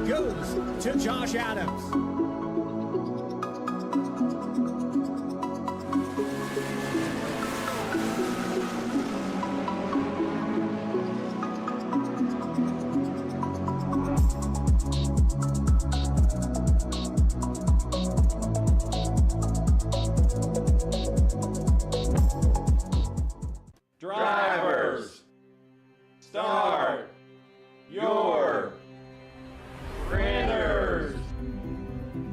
goes to Josh Adams. Drivers, start your printers.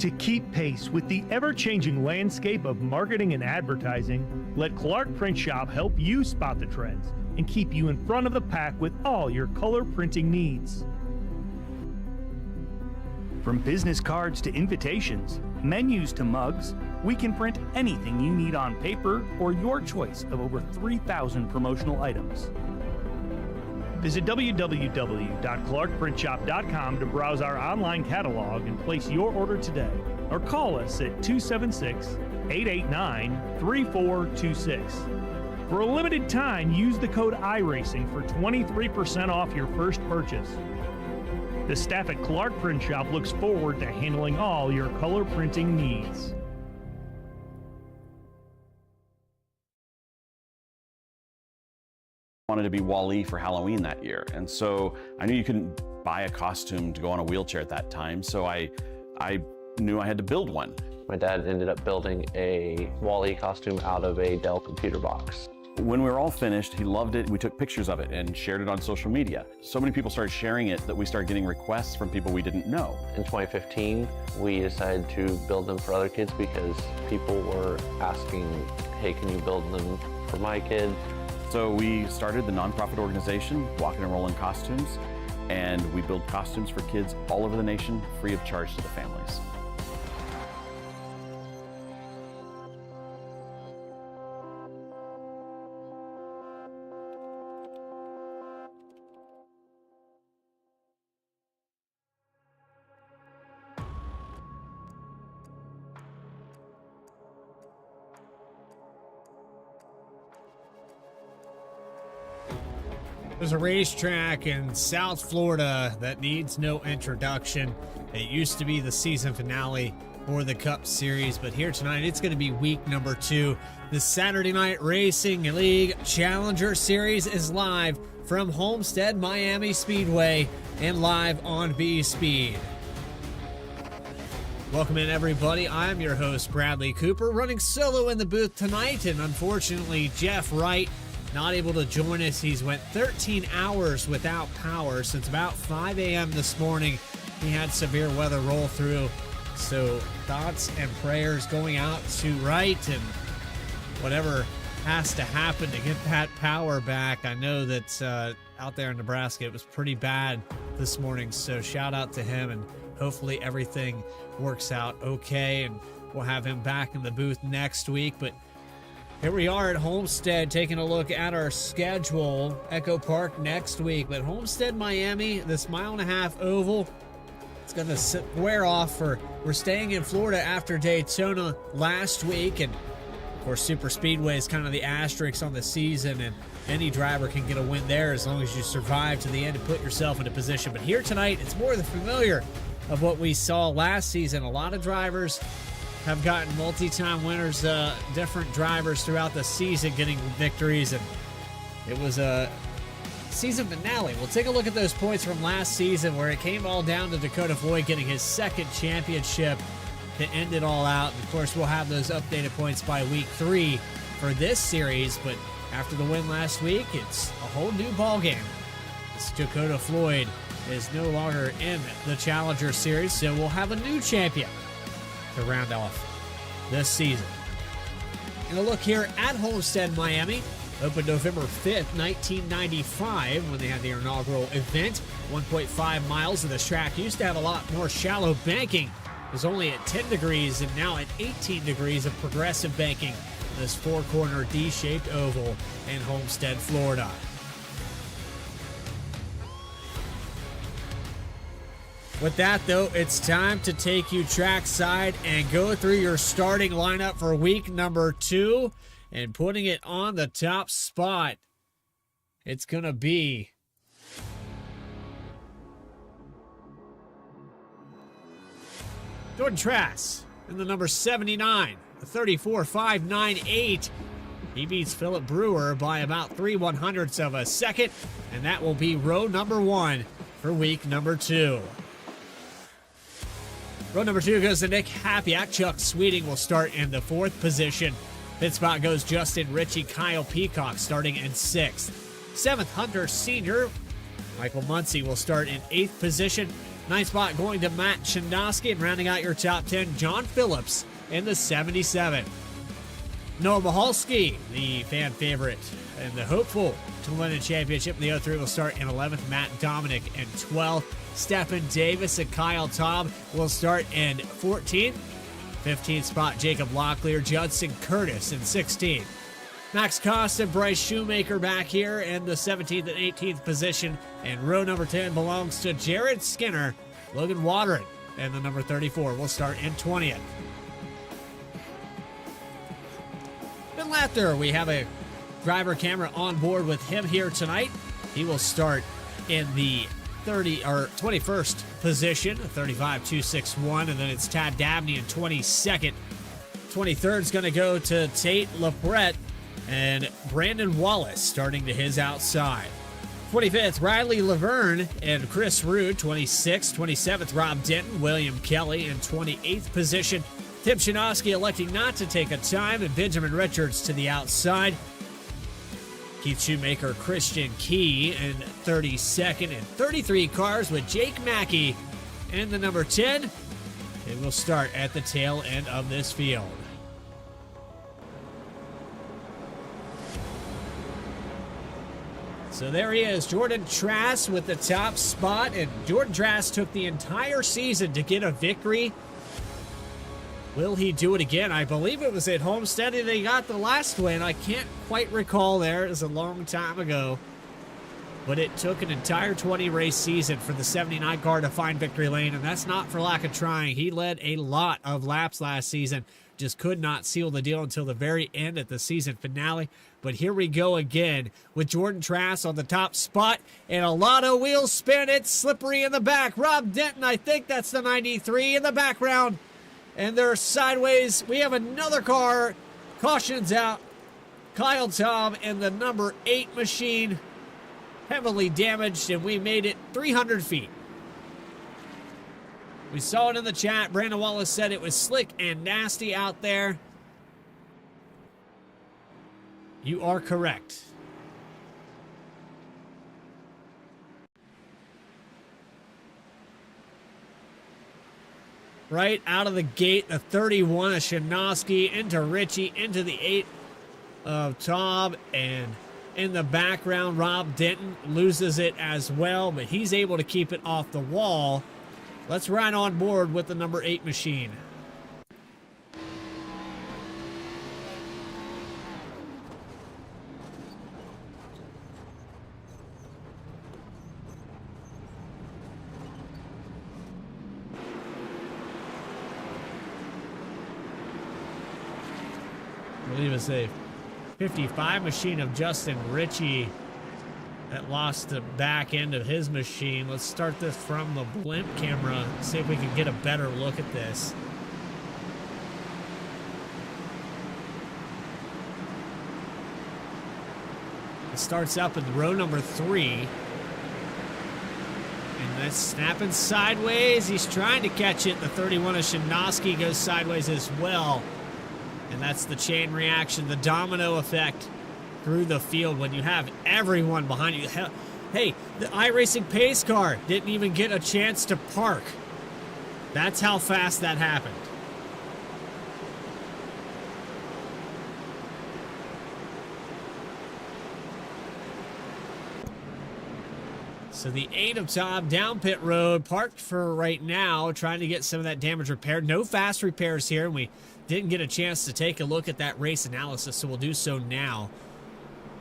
To keep pace with the ever-changing landscape of marketing and advertising, let Clark Print Shop help you spot the trends and keep you in front of the pack with all your color printing needs. From business cards to invitations, menus to mugs, we can print anything you need on paper or your choice of over 3,000 promotional items. Visit www.clarkprintshop.com to browse our online catalog and place your order today, or call us at 276-889-3426. For a limited time, use the code iRacing for 23% off your first purchase. The staff at Clark Print Shop looks forward to handling all your color printing needs. Wanted to be Wall-E for Halloween that year, and so I knew you couldn't buy a costume to go on a wheelchair at that time, so I knew I had to build one. My dad ended up building a Wall-E costume out of a Dell computer box. When we were all finished, he loved it. We took pictures of it and shared it on social media. So many people started sharing it that we started getting requests from people we didn't know. In 2015, we decided to build them for other kids because people were asking, hey, can you build them for my kid? So we started the nonprofit organization, Walking and Rolling Costumes, and we build costumes for kids all over the nation, free of charge to the families. There's a racetrack in South Florida that needs no introduction. It used to be the season finale for the Cup Series, but here tonight it's going to be week number 2. The Saturday Night Racing League Challenger Series is live from Homestead Miami Speedway and live on B-Speed. Welcome in, everybody. I'm your host, Bradley Cooper, running solo in the booth tonight, and unfortunately, Jeff Wright not able to join us. He's went 13 hours without power since about 5 a.m. this morning. He had severe weather roll through. So thoughts and prayers going out to Wright and whatever has to happen to get that power back. I know that out there in Nebraska it was pretty bad this morning. So shout out to him, and hopefully everything works out okay. And we'll have him back in the booth next week. But here we are at Homestead taking a look at our schedule. Echo Park next week, but Homestead Miami, this 1.5-mile oval, it's going to square off for, we're staying in Florida after Daytona last week, and of course Super Speedway is kind of the asterisk on the season, and any driver can get a win there as long as you survive to the end and put yourself in a position. But here tonight, it's more the familiar of what we saw last season. A lot of drivers have gotten multi-time winners, different drivers throughout the season getting victories, and it was a season finale. We'll take a look at those points from last season where it came all down to Dakota Floyd getting his second championship to end it all out. And of course, we'll have those updated points by week 3 for this series, but after the win last week, it's a whole new ballgame. This Dakota Floyd is no longer in the Challenger Series, so we'll have a new champion to round off this season. And a look here at Homestead Miami. Opened November 5th, 1995, when they had their inaugural event. 1.5 miles of this track used to have a lot more shallow banking. It was only at 10 degrees and now at 18 degrees of progressive banking. This 4-corner D-shaped oval in Homestead, Florida. With that, though, it's time to take you trackside and go through your starting lineup for week number 2. And putting it on the top spot, it's going to be Jordan Trass in the number 79, a 34.598. He beats Philip Brewer by about 3/100ths of a second, and that will be row number 1 for week number 2. Row number 2 goes to Nick Hapiak. Chuck Sweeting will start in the 4th position. Fifth spot goes Justin Ritchie. Kyle Peacock starting in 6th. 7th, Hunter Sr. Michael Muncie will start in 8th position. 9th spot going to Matt Chandosky, and rounding out your top 10, John Phillips in the 77. Noah Mahalski, the fan favorite and the hopeful to win a championship in the 03, will start in 11th. Matt Dominic in 12th. Stephen Davis and Kyle Taub will start in 14th. 15th spot, Jacob Locklear. Judson Curtis in 16th. Max Costa, Bryce Shoemaker back here in the 17th and 18th position. And row number 10 belongs to Jared Skinner. Logan Watering and the number 34 will start in 20th. Ben Lather, we have a driver camera on board with him here tonight. He will start in the 21st position, 35.261, and then it's Tad Dabney in 22nd. 23rd is going to go to Tate LaPrette, and Brandon Wallace starting to his outside. 25th, Riley Laverne and Chris Rude. 26th, 27th, Rob Denton, William Kelly in 28th position. Tim Chinosky electing not to take a time, and Benjamin Richards to the outside. Keith Shoemaker, Christian Key in 32nd, and 33 cars with Jake Mackey in the number 10. It will start at the tail end of this field. So there he is, Jordan Trass with the top spot, and Jordan Trass took the entire season to get a victory. Will he do it again? I believe it was at Homestead that he got the last win. I can't quite recall there. It was a long time ago. But it took an entire 20-race season for the 79 car to find victory lane, and that's not for lack of trying. He led a lot of laps last season, just could not seal the deal until the very end at the season finale. But here we go again with Jordan Trass on the top spot, and a lot of wheel spin. It's slippery in the back. Rob Denton, I think that's the 93 in the background. And they're sideways. We have another car. Caution's out. Kyle Taub and the number 8 machine heavily damaged, and we made it 300 feet. We saw it in the chat. Brandon Wallace said it was slick and nasty out there. You are correct. Right out of the gate, the 31 of Shinosky into Ritchie, into the 8 of Taub, and in the background, Rob Denton loses it as well, but he's able to keep it off the wall. Let's ride on board with the number 8 machine. I believe it's a 55 machine of Justin Ritchie that lost the back end of his machine. Let's start this from the blimp camera, see if we can get a better look at this. It starts up in row number 3. And that's snapping sideways. He's trying to catch it. The 31 of Shinosky goes sideways as well. And that's the chain reaction, the domino effect through the field when you have everyone behind you. Hey, the iRacing pace car didn't even get a chance to park. That's how fast that happened. So the 8 of Taub down pit road, parked for right now, trying to get some of that damage repaired. No fast repairs here, and we didn't get a chance to take a look at that race analysis, so we'll do so now.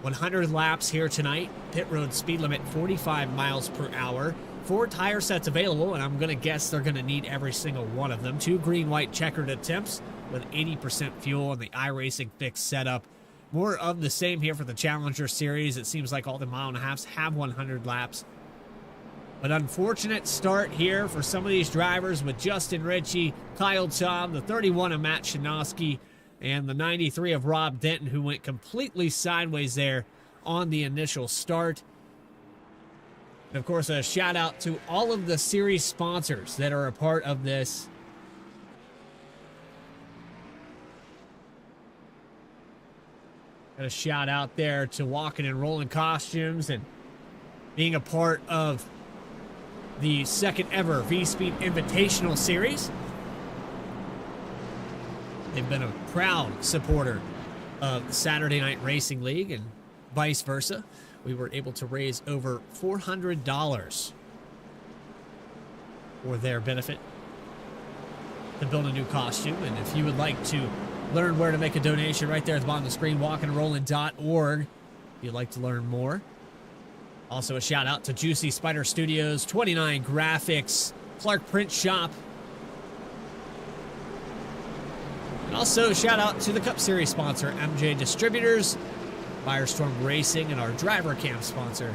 100 laps here tonight. Pit road speed limit 45 miles per hour. 4 tire sets available, and I'm going to guess they're going to need every single one of them. 2 green-white checkered attempts with 80% fuel in the iRacing fixed setup. More of the same here for the Challenger Series. It seems like all the mile and a halves have 100 laps. But unfortunate start here for some of these drivers with Justin Ritchie, Kyle Tom, the 31 of Matt Shinosky, and the 93 of Rob Denton, who went completely sideways there on the initial start. And of course, a shout out to all of the series sponsors that are a part of this. Got a shout out there to Walking and Rolling Costumes and being a part of the second ever V-Speed Invitational Series. They've been a proud supporter of the Saturday Night Racing League and vice versa. We were able to raise over $400 for their benefit to build a new costume. And if you would like to learn where to make a donation, right there at the bottom of the screen, walkandrollin.org, if you'd like to learn more. Also a shout out to Juicy Spider Studios, 29 Graphics, Clark Print Shop. And also shout out to the Cup Series sponsor, M&J Distributors, FireStorm Racing, and our Driver Cam sponsor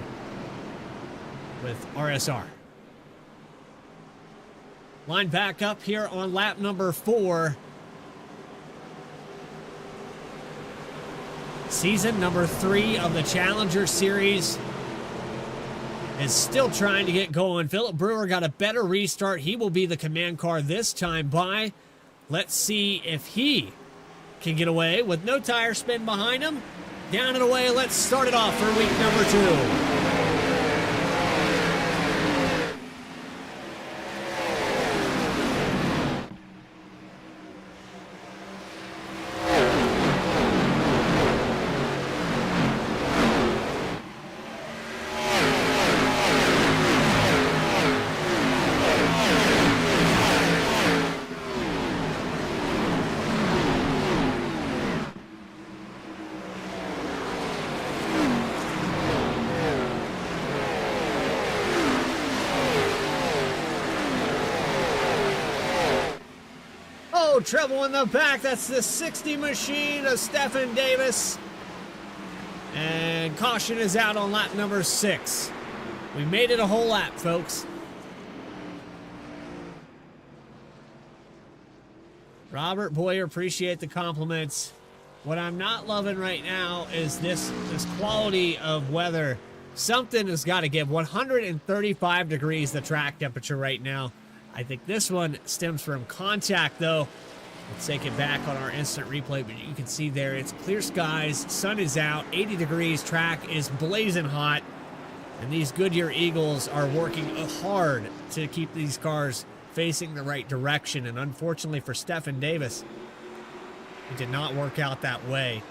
with RSR. Line back up here on lap number 4. Season number 3 of the Challenger Series is still trying to get going. Philip Brewer got a better restart. He will be the command car this time by. Let's see if he can get away with no tire spin behind him. Down and away. Let's start it off for week number 2. Trouble in the back. That's the 60 machine of Stephen Davis. And caution is out on lap number 6. We made it a whole lap, folks. Robert Boyer, appreciate the compliments. What I'm not loving right now is this quality of weather. Something has got to give. 135 degrees the track temperature right now. I think this one stems from contact, though. Let's take it back on our instant replay, but you can see there it's clear skies, sun is out, 80 degrees, track is blazing hot, and these Goodyear Eagles are working hard to keep these cars facing the right direction, and unfortunately for Stephen Davis, it did not work out that way.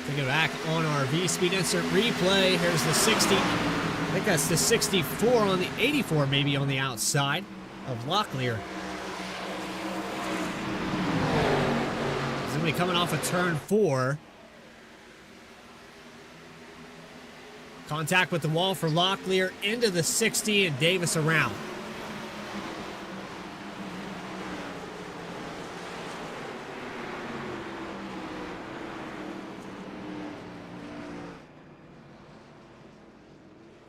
Take it back on our V-Speed insert replay. Here's the 60. I think that's the 64 on the 84, maybe on the outside of Locklear. He's going to be coming off of turn 4. Contact with the wall for Locklear into the 60 and Davis around.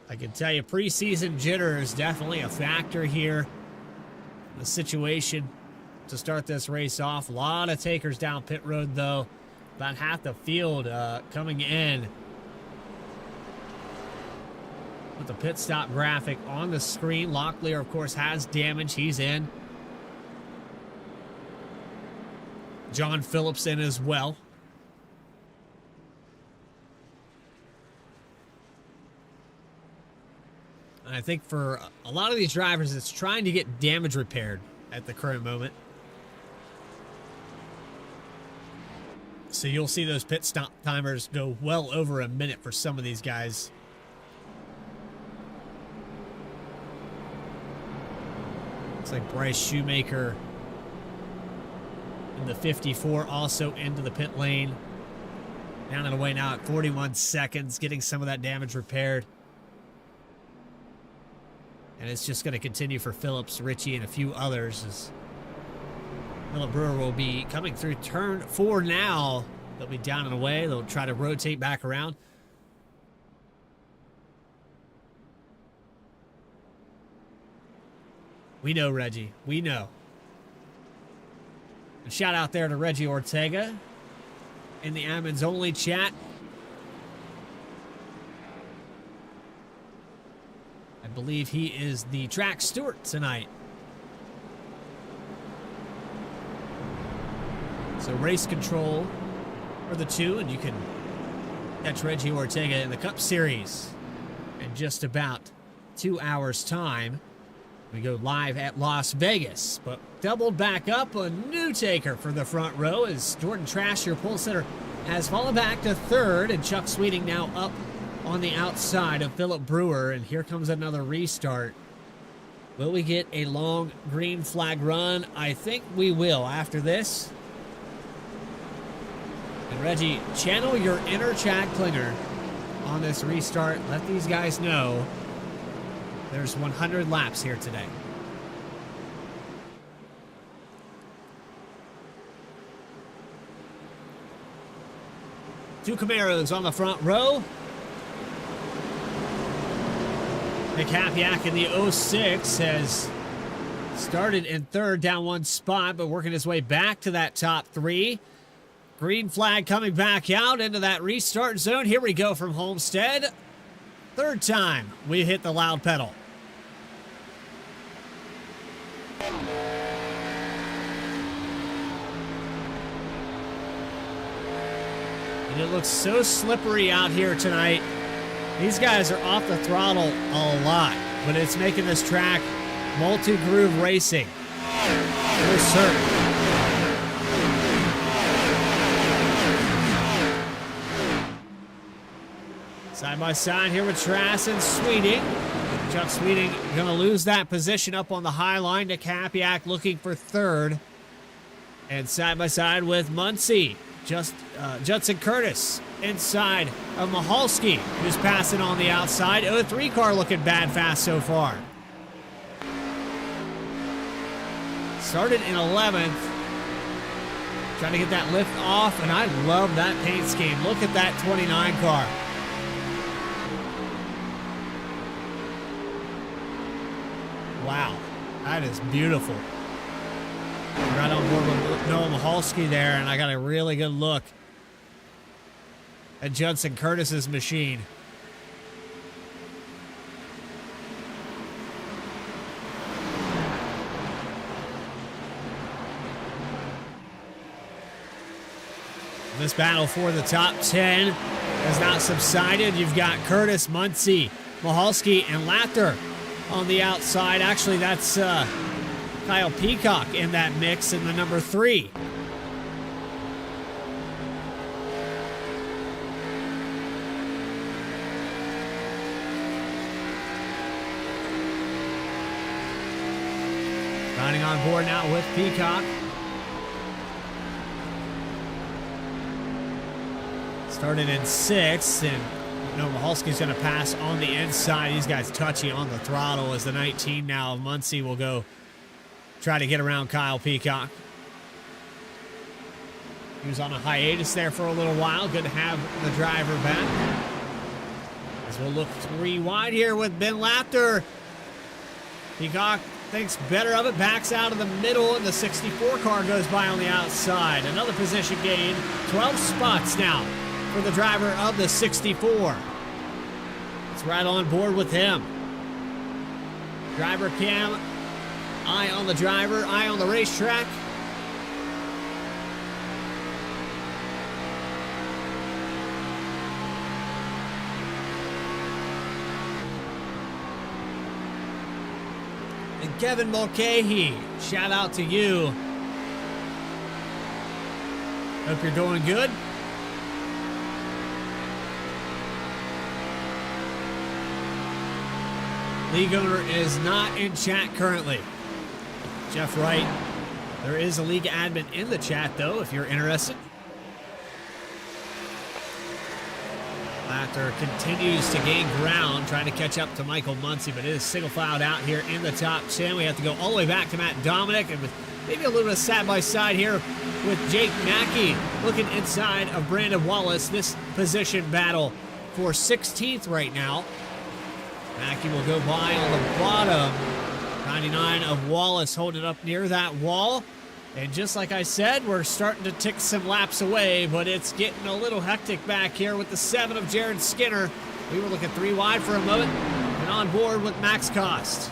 I can tell you preseason jitter is definitely a factor here. The situation to start this race off. A lot of takers down pit road, though. About half the field coming in. With the pit stop graphic on the screen. Locklear, of course, has damage. He's in. John Phillips in as well. And I think for a lot of these drivers, it's trying to get damage repaired at the current moment. So you'll see those pit stop timers go well over a minute for some of these guys. Looks like Bryce Shoemaker in the 54 also into the pit lane. Down and away now at 41 seconds, getting some of that damage repaired. And it's just going to continue for Phillips, Ritchie, and a few others as Philip Brewer will be coming through turn 4 now. They'll be down and away. They'll try to rotate back around. We know, Reggie. We know. A shout out there to Reggie Ortega in the Admins Only chat. I believe he is the track steward tonight. So race control for the 2, and you can catch Reggie Ortega in the Cup Series in just about 2 hours' time. We go live at Las Vegas, but doubled back up, a new taker for the front row as Jordan Trash, your pole sitter, has fallen back to 3rd, and Chuck Sweeting now up on the outside of Philip Brewer, and here comes another restart. Will we get a long green flag run? I think we will after this. And Reggie, channel your inner Chad Klinger on this restart. Let these guys know there's 100 laps here today. Two Camaros on the front row. Nick Hapiak in the 06 has started in 3rd, down 1 spot, but working his way back to that top 3. Green flag coming back out into that restart zone. Here we go from Homestead. 3rd time we hit the loud pedal. And it looks so slippery out here tonight. These guys are off the throttle a lot, but it's making this track multi-groove racing. For certain. Side by side here with Trask and Sweeting. Chuck Sweeting going to lose that position up on the high line to Capiak looking for 3rd. And side by side with Muncie. Judson Curtis inside of Mahalski, who's passing on the outside. 03 car looking bad fast so far. Started in 11th. Trying to get that lift off, and I love that paint scheme. Look at that 29 car. Wow, that is beautiful. Right on board with Noah Mahalski there, and I got a really good look at Judson Curtis's machine. This battle for the top 10 has not subsided. You've got Curtis, Muncie, Mahalski, and Latter on the outside. Actually, that's Kyle Peacock in that mix in the number 3. Riding on board now with Peacock. Started in 6th, and Mahalski's going to pass on the inside. These guys touchy on the throttle as the 19 now of Muncie will go try to get around Kyle Peacock. He was on a hiatus there for a little while. Good to have the driver back. As we'll look 3 wide here with Ben Lapter. Peacock thinks better of it, backs out of the middle, and the 64 car goes by on the outside. Another position gain, 12 spots now for the driver of the 64. It's right on board with him. Driver cam, eye on the driver, eye on the racetrack. And Kevin Mulcahy, shout out to you. Hope you're doing good. League owner is not in chat currently. Jeff Wright. There is a league admin in the chat, though, if you're interested. Laughter continues to gain ground, trying to catch up to Michael Muncie, but it is single filed out here in the top 10. We have to go all the way back to Matt Dominic, and with maybe a little bit of side-by-side here with Jake Mackey looking inside of Brandon Wallace. This position battle for 16th right now. Mackey will go by on the bottom. 99 of Wallace holding up near that wall. And just like I said, we're starting to tick some laps away, but it's getting a little hectic back here with the 7 of Jared Skinner. We were looking 3 wide for a moment and on board with Max Cost.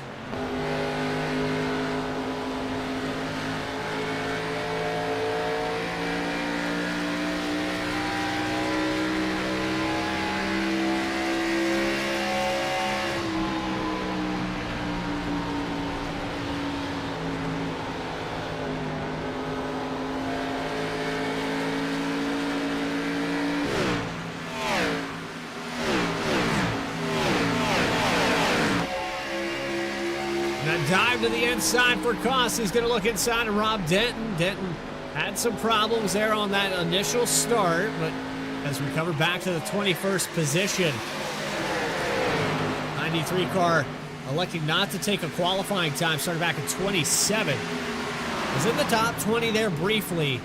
Dive to the inside for Cost. He's going to look inside of Rob Denton. Denton had some problems there on that initial start, but has recovered back to the 21st position. 93 car electing not to take a qualifying time, started back at 27. Was in the top 20 there briefly.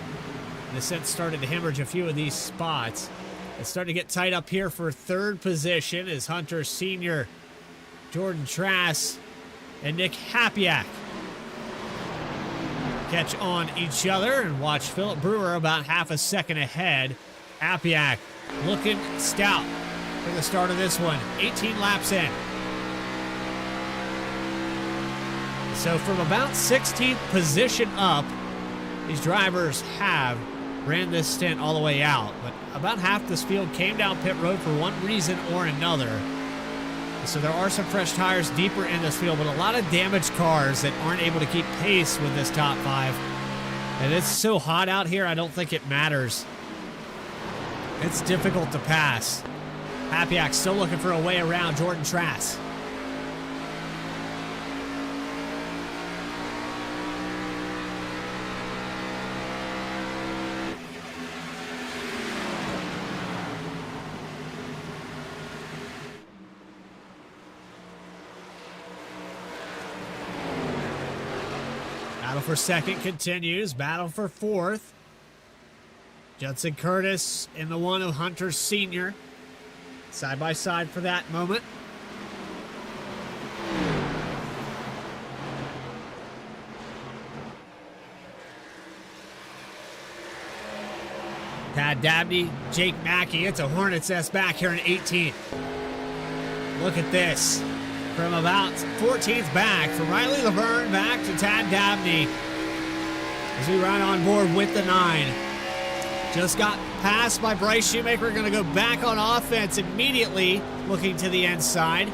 The set started to hemorrhage a few of these spots. It's starting to get tight up here for 3rd position as Hunter Sr., Jordan Trask, and Nick Hapiak catch on each other, and watch Philip Brewer about half a second ahead. Hapiak looking stout for the start of this one. 18 laps in. So from about 16th position up, these drivers have ran this stint all the way out. But about half this field came down pit road for one reason or another. So there are some fresh tires deeper in this field, but a lot of damaged cars that aren't able to keep pace with this top 5. And it's so hot out here, I don't think it matters. It's difficult to pass. Hapiak still looking for a way around Jordan Trask. Battle for 2nd continues. Battle for 4th. Judson Curtis in the one of Hunter Sr. Side by side for that moment. Tad Dabney, Jake Mackey. It's a Hornets S back here in 18th. Look at this. From about 14th back, from Riley Laverne back to Tad Dabney as we ride on board with the 9. Just got passed by Bryce Shoemaker. Going to go back on offense immediately, looking to the inside.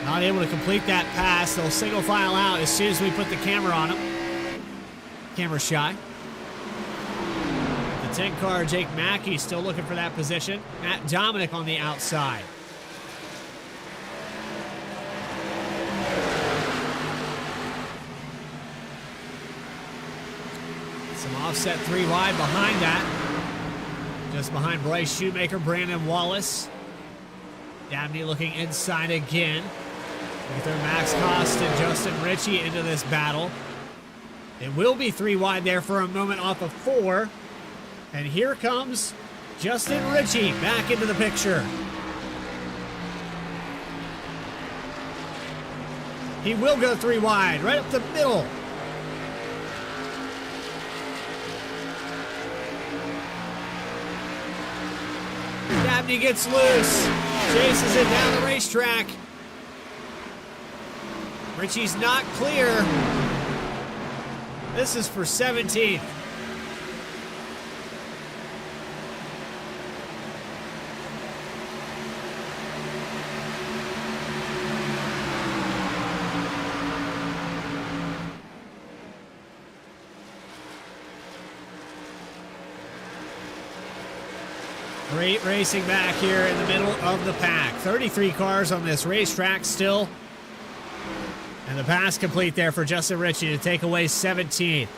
Not able to complete that pass. They'll single file out as soon as we put the camera on him. Camera shy. 10 car, Jake Mackey still looking for that position. Matt Dominic on the outside. Some offset 3 wide behind that. Just behind Bryce Shoemaker, Brandon Wallace. Dabney looking inside again. With their Max Cost and Justin Ritchie into this battle. It will be 3 wide there for a moment off of 4. And here comes Justin Ritchie back into the picture. He will go 3 wide, right up the middle. Dabney gets loose, chases it down the racetrack. Ritchie's not clear. This is for 17th. Great racing back here in the middle of the pack. 33 cars on this racetrack still. And the pass complete there for Justin Ritchie to take away 17.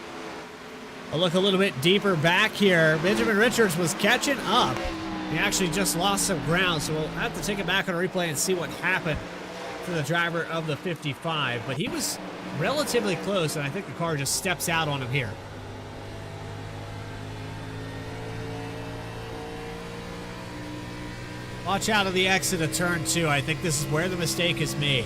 A look a little bit deeper back here. Benjamin Richards was catching up. He actually just lost some ground, so we'll have to take it back on a replay and see what happened to the driver of the 55. But he was relatively close, and I think the car just steps out on him here. Watch out of the exit of turn 2. I think this is where the mistake is made.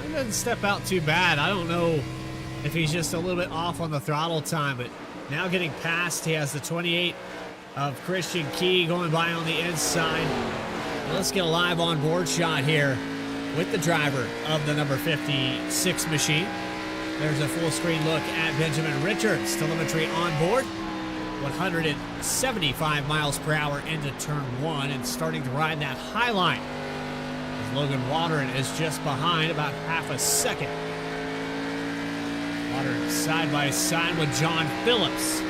That doesn't step out too bad. I don't know if he's just a little bit off on the throttle time, but now getting past, he has the 28 of Christian Key going by on the inside. Let's get a live on-board shot here with the driver of the number 56 machine. There's a full-screen look at Benjamin Richards. Telemetry on board. 175 miles per hour into turn 1 and starting to ride that high line. As Logan Watering is just behind about half a second. Watering side by side with John Phillips.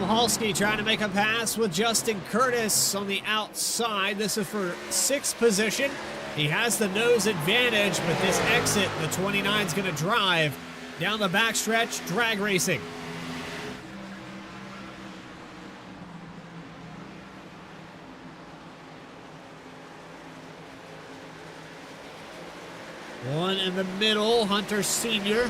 Halski trying to make a pass with Justin Curtis on the outside. This is for 6th position. He has the nose advantage, but this exit, the 29 is going to drive down the backstretch, drag racing. One in the middle, Hunter Sr.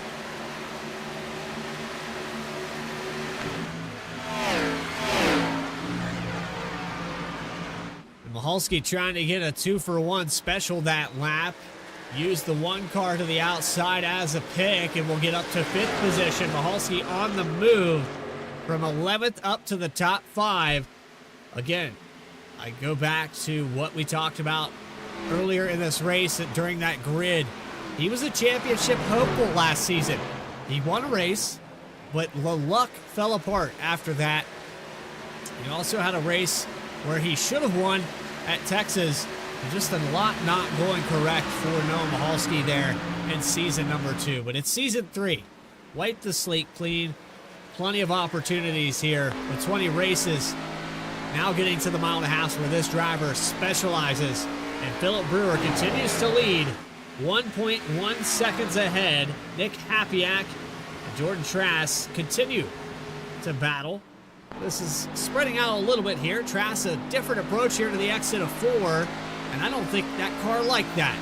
Mahalski trying to get a 2-for-1 special that lap. Used the 1 car to the outside as a pick, and will get up to 5th position. Mahalski on the move from 11th up to the top 5. Again, I go back to what we talked about earlier in this race during that grid. He was a championship hopeful last season. He won a race, but the luck fell apart after that. He also had a race where he should have won at Texas. Just a lot not going correct for Noah Mahalski there in season number 2. But it's season 3. Wipe the slate clean. Plenty of opportunities here with 20 races. Now getting to the mile and a half where this driver specializes. And Philip Brewer continues to lead 1.1 seconds ahead. Nick Hapiak and Jordan Trass continue to battle. This is spreading out a little bit here. Trass a different approach here to the exit of 4, and I don't think that car liked that.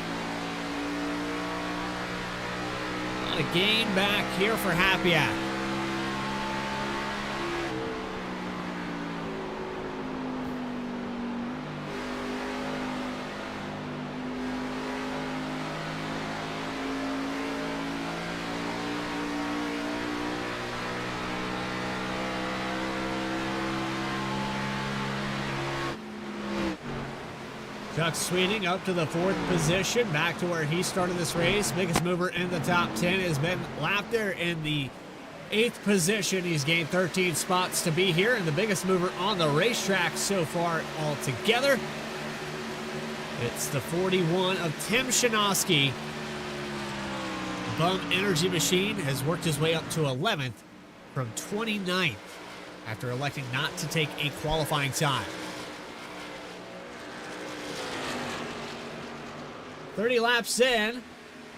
A gain back here for Hapiak. Chuck Sweeting up to the 4th position, back to where he started this race. Biggest mover in the top 10 has been Lapter in the 8th position. He's gained 13 spots to be here, and the biggest mover on the racetrack so far altogether. It's the 41 of Tim Shinosky. Bum Energy Machine has worked his way up to 11th from 29th after electing not to take a qualifying time. 30 laps in,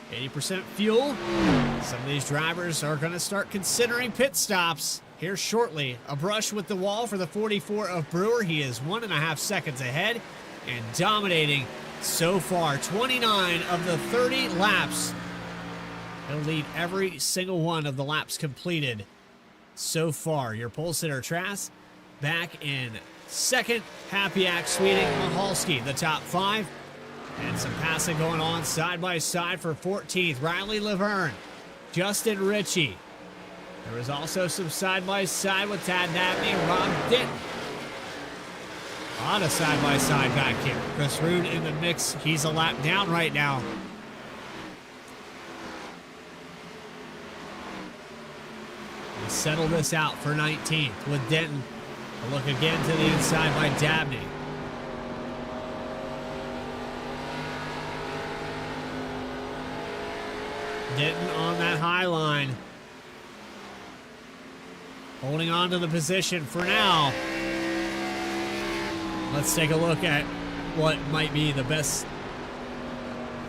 80% fuel. Some of these drivers are going to start considering pit stops here shortly. A brush with the wall for the 44 of Brewer. He is 1.5 seconds ahead and dominating so far. 29 of the 30 laps. He'll lead every single one of the laps completed so far. Your pole sitter Trass back in 2nd. Hapiak, Sweeting, Mahalski, the top 5. And some passing going on side by side for 14th. Riley Laverne, Justin Ritchie. There was also some side by side with Tad Dabney, Rob Denton. A lot of side by side back here. Chris Rood in the mix. He's a lap down right now. We settle this out for 19th with Denton. A look again to the inside by Dabney. Denton on that high line. Holding on to the position for now. Let's take a look at what might be the best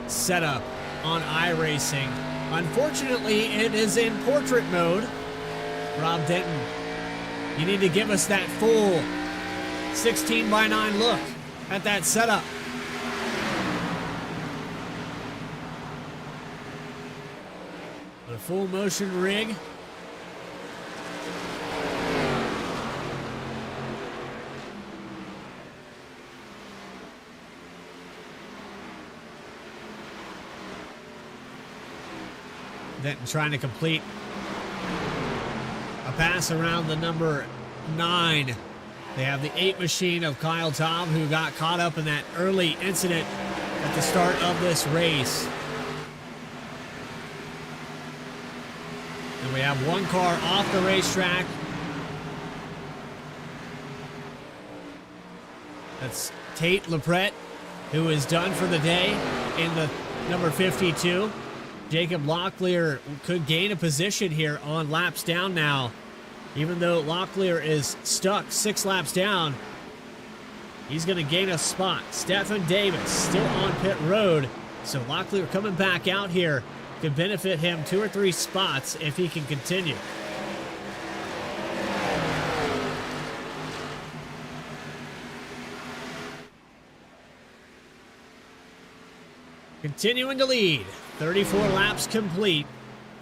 setup on iRacing. Unfortunately, it is in portrait mode. Rob Denton, you need to give us that full 16:9 look at that setup. A full motion rig. Denton trying to complete a pass around the number 9. They have the 8 machine of Kyle Taub, who got caught up in that early incident at the start of this race. And we have one car off the racetrack. That's Tate LaPrette, who is done for the day in the number 52. Jacob Locklear could gain a position here on laps down now. Even though Locklear is stuck 6 laps down, he's going to gain a spot. Stephen Davis still on pit road, so Locklear coming back out here could benefit him 2 or 3 spots if he can continue. Continuing to lead, 34 laps complete.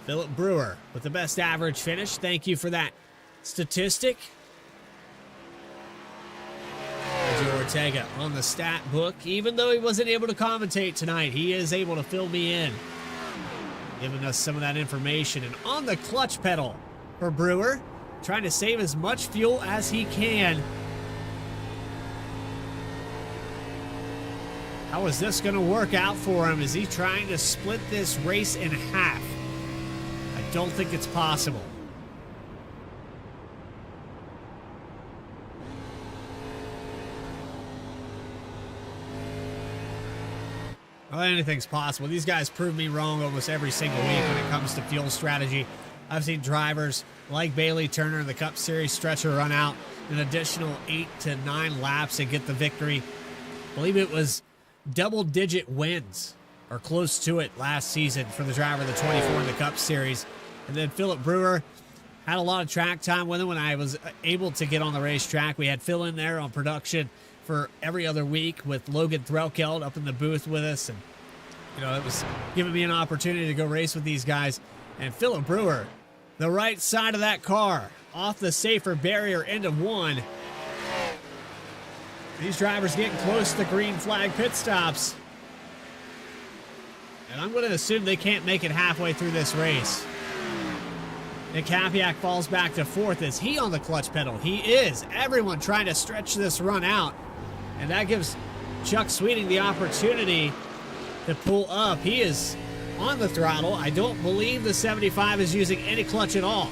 Philip Brewer with the best average finish. Thank you for that statistic. Joe Ortega on the stat book. Even though he wasn't able to commentate tonight, he is able to fill me in, giving us some of that information. And on the clutch pedal for Brewer, trying to save as much fuel as he can. How is this going to work out for him? Is he trying to split this race in half? I don't think it's possible. Well, anything's possible. These guys prove me wrong almost every single week when it comes to fuel strategy. I've seen drivers like Bailey Turner in the Cup Series stretcher run out an additional 8 to 9 laps and get the victory. I believe it was double-digit wins, or close to it, last season for the driver of the 24 in the Cup Series. And then Philip Brewer had a lot of track time with him when I was able to get on the racetrack. We had Phil in there on production for every other week with Logan Threlkeld up in the booth with us. And, you know, it was giving me an opportunity to go race with these guys. And Philip Brewer, the right side of that car, off the safer barrier into 1. These drivers getting close to green flag pit stops. And I'm going to assume they can't make it halfway through this race. Nick Hapiak falls back to 4th. Is he on the clutch pedal? He is. Everyone trying to stretch this run out. And that gives Chuck Sweeting the opportunity to pull up. He is on the throttle. I don't believe the 75 is using any clutch at all.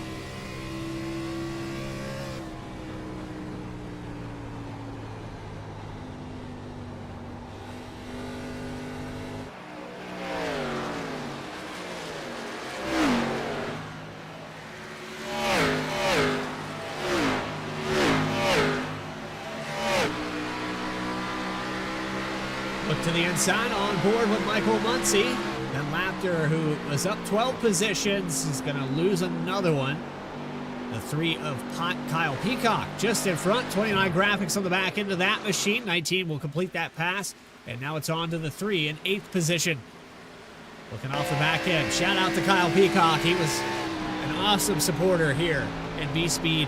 To the inside, on board with Michael Muncy. And Lapter, who was up 12 positions, is going to lose another one. The 3 of Kyle Peacock just in front. 29 graphics on the back end of that machine. 19 will complete that pass. And now it's on to the 3 in 8th position. Looking off the back end. Shout out to Kyle Peacock. He was an awesome supporter here in B-Speed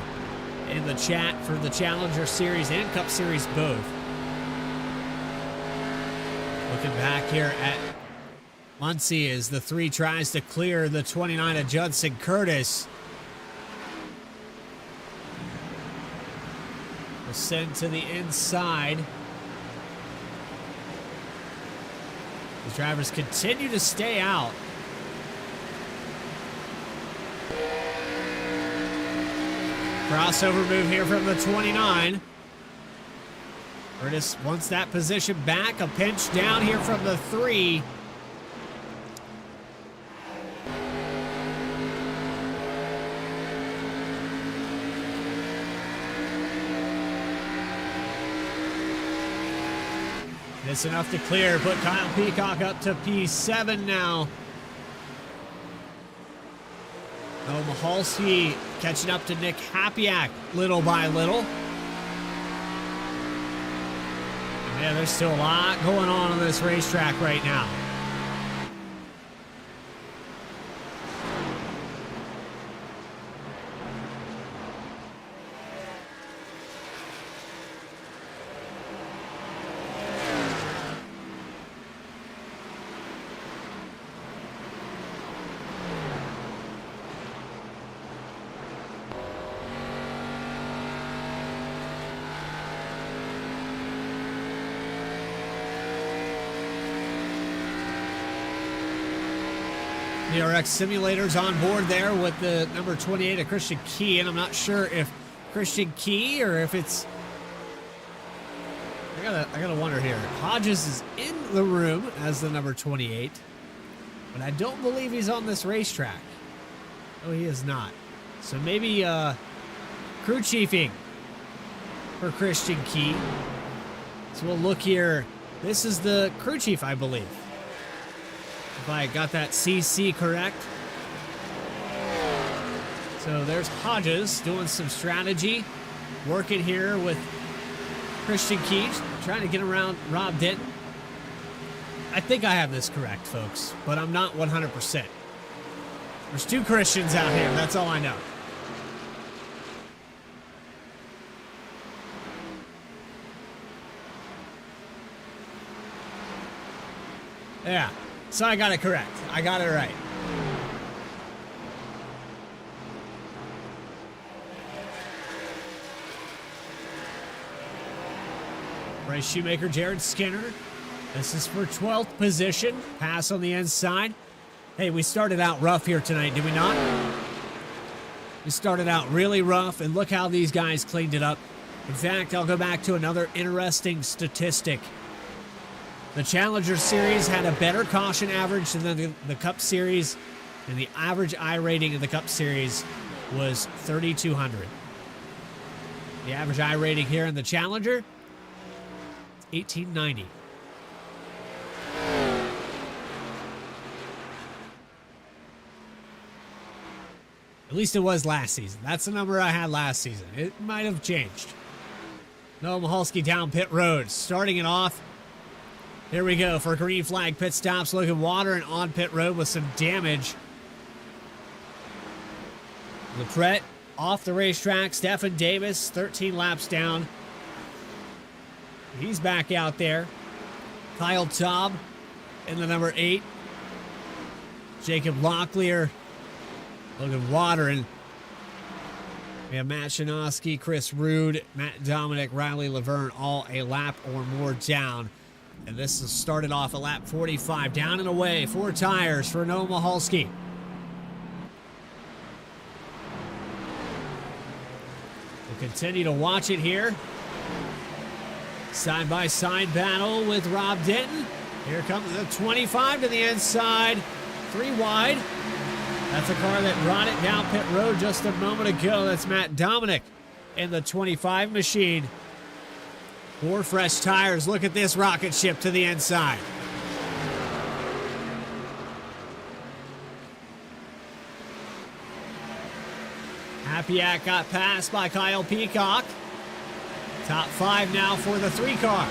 in the chat for the Challenger Series and Cup Series both. Looking back here at Muncy as the 3 tries to clear the 29 of Judson Curtis. Will send to the inside. The drivers continue to stay out. Crossover move here from the 29. Curtis wants that position back. A pinch down here from the 3. It's enough to clear. Put Kyle Peacock up to P7 now. Oh, Michalski catching up to Nick Hapiak little by little. Yeah, there's still a lot going on this racetrack right now. The RX Simulator's on board there with the number 28 of Christian Key, and I'm not sure if Christian Key or if it's... I gotta wonder here. Hodges is in the room as the number 28, but I don't believe he's on this racetrack. Oh, he is not. So maybe crew chiefing for Christian Key. So we'll look here. This is the crew chief, I believe. If I got that CC correct. So there's Hodges doing some strategy, working here with Christian Key, trying to get around Rob Denton. I think I have this correct, folks, but I'm not 100%. There's two Christians out here, that's all I know. Yeah. So I got it correct. I got it right. Bryce Shoemaker, Jared Skinner. This is for 12th position. Pass on the inside. Hey, we started out rough here tonight, did we not? We started out really rough, and look how these guys cleaned it up. In fact, I'll go back to another interesting statistic. The Challenger Series had a better caution average than the Cup Series, and the average I rating of the Cup Series was 3,200. The average I rating here in the Challenger is 1,890. At least it was last season. That's the number I had last season. It might have changed. Noah Michalski down pit road, starting it off. Here we go for green flag pit stops. Logan Water and on pit road with some damage. Lepret off the racetrack. Stephen Davis, 13 laps down. He's back out there. Kyle Taub in the number 8. Jacob Locklear. Logan Water. And we have Matt Shanoski, Chris Rude, Matt Dominic, Riley Laverne, all a lap or more down. And this has started off at lap 45. Down and away, 4 tires for Noah Michalski. We'll continue to watch it here. Side-by-side battle with Rob Denton. Here comes the 25 to the inside. 3 wide. That's a car that brought it down pit road just a moment ago. That's Matt Dominic in the 25 machine. 4 fresh tires. Look at this rocket ship to the inside. Hapiak got passed by Kyle Peacock. Top 5 now for the 3 car.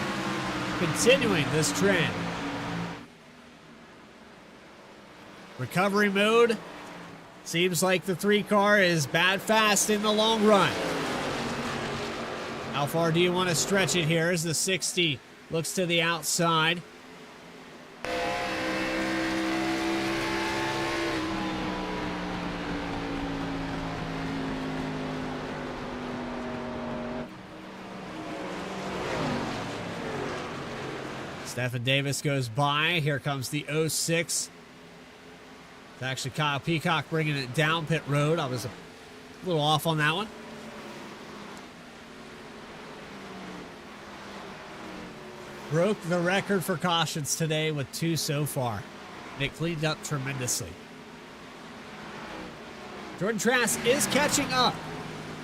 Continuing this trend. Recovery mode. Seems like the 3 car is bad fast in the long run. How far do you want to stretch it here as the 60 looks to the outside? Stephen Davis goes by. Here comes the 06. It's actually Kyle Peacock bringing it down pit road. I was a little off on that one. Broke the record for cautions today with 2 so far. And it cleaned up tremendously. Jordan Trask is catching up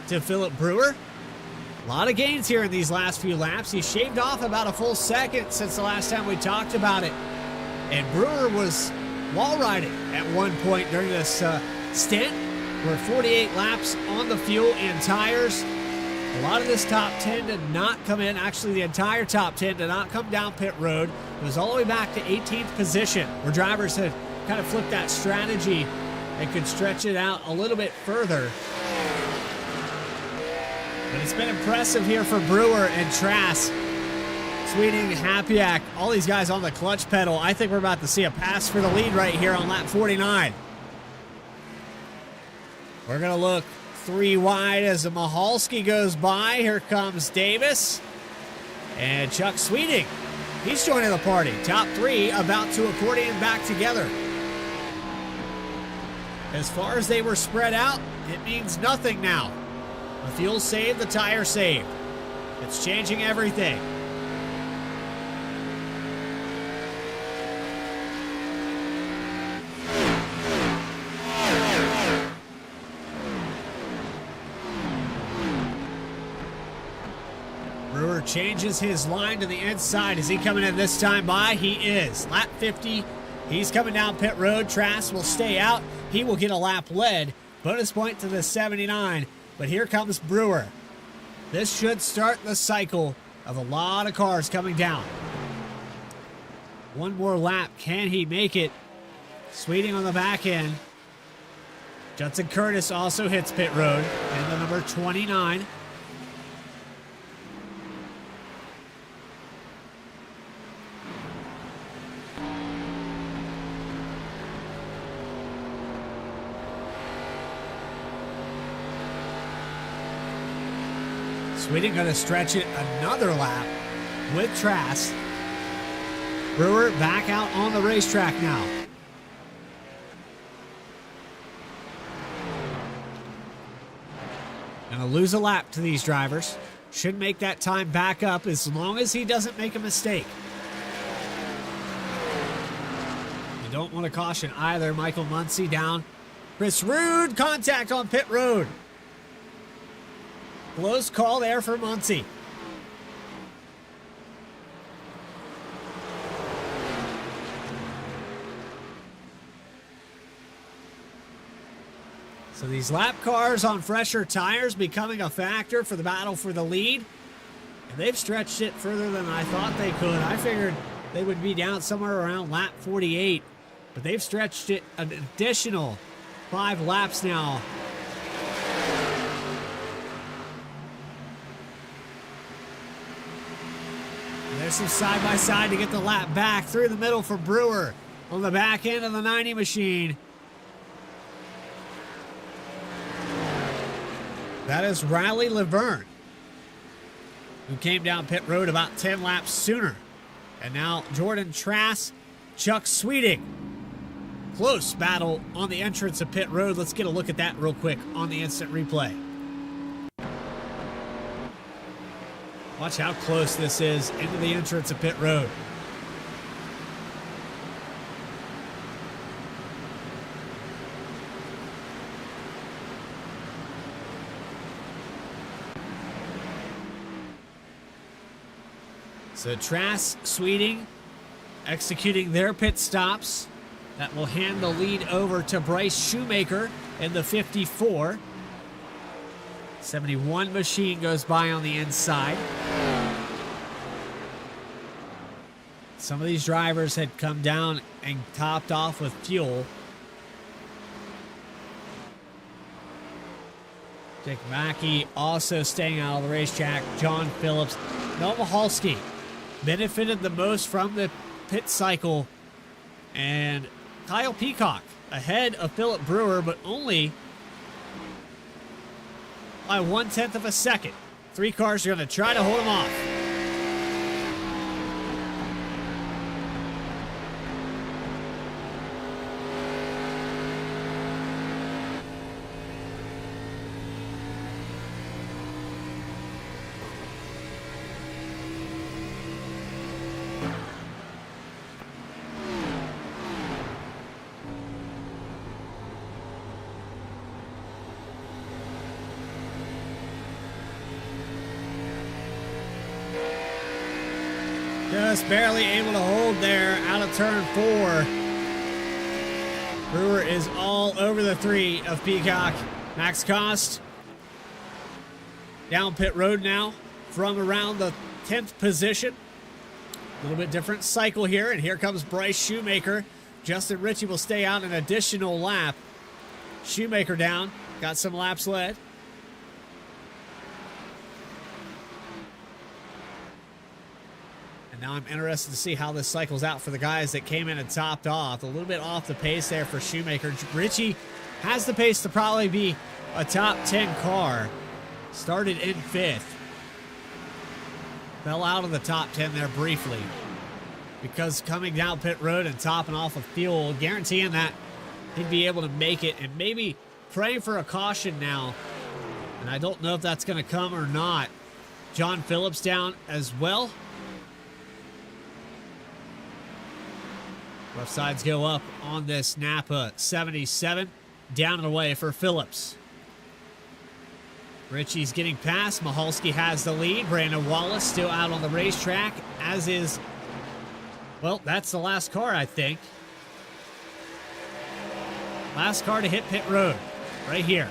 to Philip Brewer. A lot of gains here in these last few laps. He shaved off about a full second since the last time we talked about it. And Brewer was wall riding at one point during this stint. We're 48 laps on the fuel and tires. A lot of this top 10 did not come in. Actually, the entire top 10 did not come down pit road. It was all the way back to 18th position, where drivers had kind of flipped that strategy and could stretch it out a little bit further. But it's been impressive here for Brewer and Trask. Sweeting, Hapiak, all these guys on the clutch pedal. I think we're about to see a pass for the lead right here on lap 49. We're going to look 3 wide as the Mahalski goes by. Here comes Davis. And Chuck Sweeting, he's joining the party. Top 3 about to accordion back together. As far as they were spread out, it means nothing now. The fuel saved, the tire saved. It's changing everything. Brewer changes his line to the inside. Is he coming in this time by? He is. Lap 50. He's coming down pit road. Trask will stay out. He will get a lap led. Bonus point to the 79. But here comes Brewer. This should start the cycle of a lot of cars coming down. One more lap. Can he make it? Sweeting on the back end. Judson Curtis also hits pit road. And the number 29. Sweeting going to stretch it another lap with Trask. Brewer back out on the racetrack now. Going to lose a lap to these drivers. Should make that time back up as long as he doesn't make a mistake. You don't want to caution either. Michael Muncy down. Chris Rude, contact on pit road. Close call there for Muncy. So these lap cars on fresher tires becoming a factor for the battle for the lead. And they've stretched it further than I thought they could. I figured they would be down somewhere around lap 48. But they've stretched it an additional 5 laps now. There's some side-by-side to get the lap back through the middle for Brewer on the back end of the 90 machine. That is Riley Laverne, who came down pit road about 10 laps sooner. And now Jordan Trask, Chuck Sweeting. Close battle on the entrance of pit road. Let's get a look at that real quick on the instant replay. Watch how close this is into the entrance of pit road. So Trask, Sweeting executing their pit stops. That will hand the lead over to Bryce Shoemaker in the 54. 71 machine goes by on the inside. Some of these drivers had come down and topped off with fuel. Dick Mackey also staying out of the racetrack. John Phillips. Noah Mahalski benefited the most from the pit cycle. And Kyle Peacock ahead of Philip Brewer, but only by 1/10 of a second. 3 cars are going to try to hold him off. Just barely able to hold there out of turn 4. Brewer is all over the 3 of Peacock. Max Cost down pit road now from around the 10th position. A little bit different cycle here, and here comes Bryce Shoemaker. Justin Ritchie will stay out an additional lap. Shoemaker down, got some laps led. And now I'm interested to see how this cycles out for the guys that came in and topped off. A little bit off the pace there for Shoemaker. Ritchie has the pace to probably be a top 10 car. Started in 5th. Fell out of the top 10 there briefly, because coming down pit road and topping off of fuel, guaranteeing that he'd be able to make it, and maybe praying for a caution now. And I don't know if that's going to come or not. John Phillips down as well. Left sides go up on this Napa 77. Down and away for Phillips. Ritchie's getting past. Mahalski has the lead. Brandon Wallace still out on the racetrack, as is, well, that's the last car, I think. Last car to hit pit road, right here.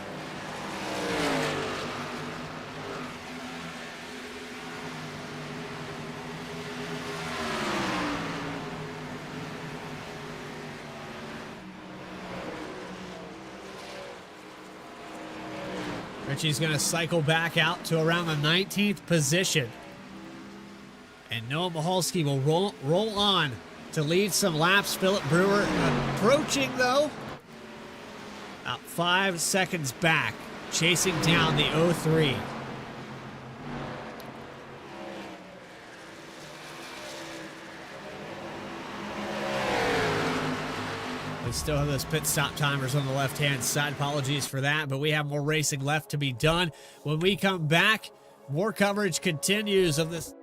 Ritchie's going to cycle back out to around the 19th position. And Noah Mahalski will roll on to lead some laps. Philip Brewer approaching, though. About 5 seconds back, chasing down the 03. We still have those pit stop timers on the left-hand side. Apologies for that, but we have more racing left to be done. When we come back, more coverage continues of this.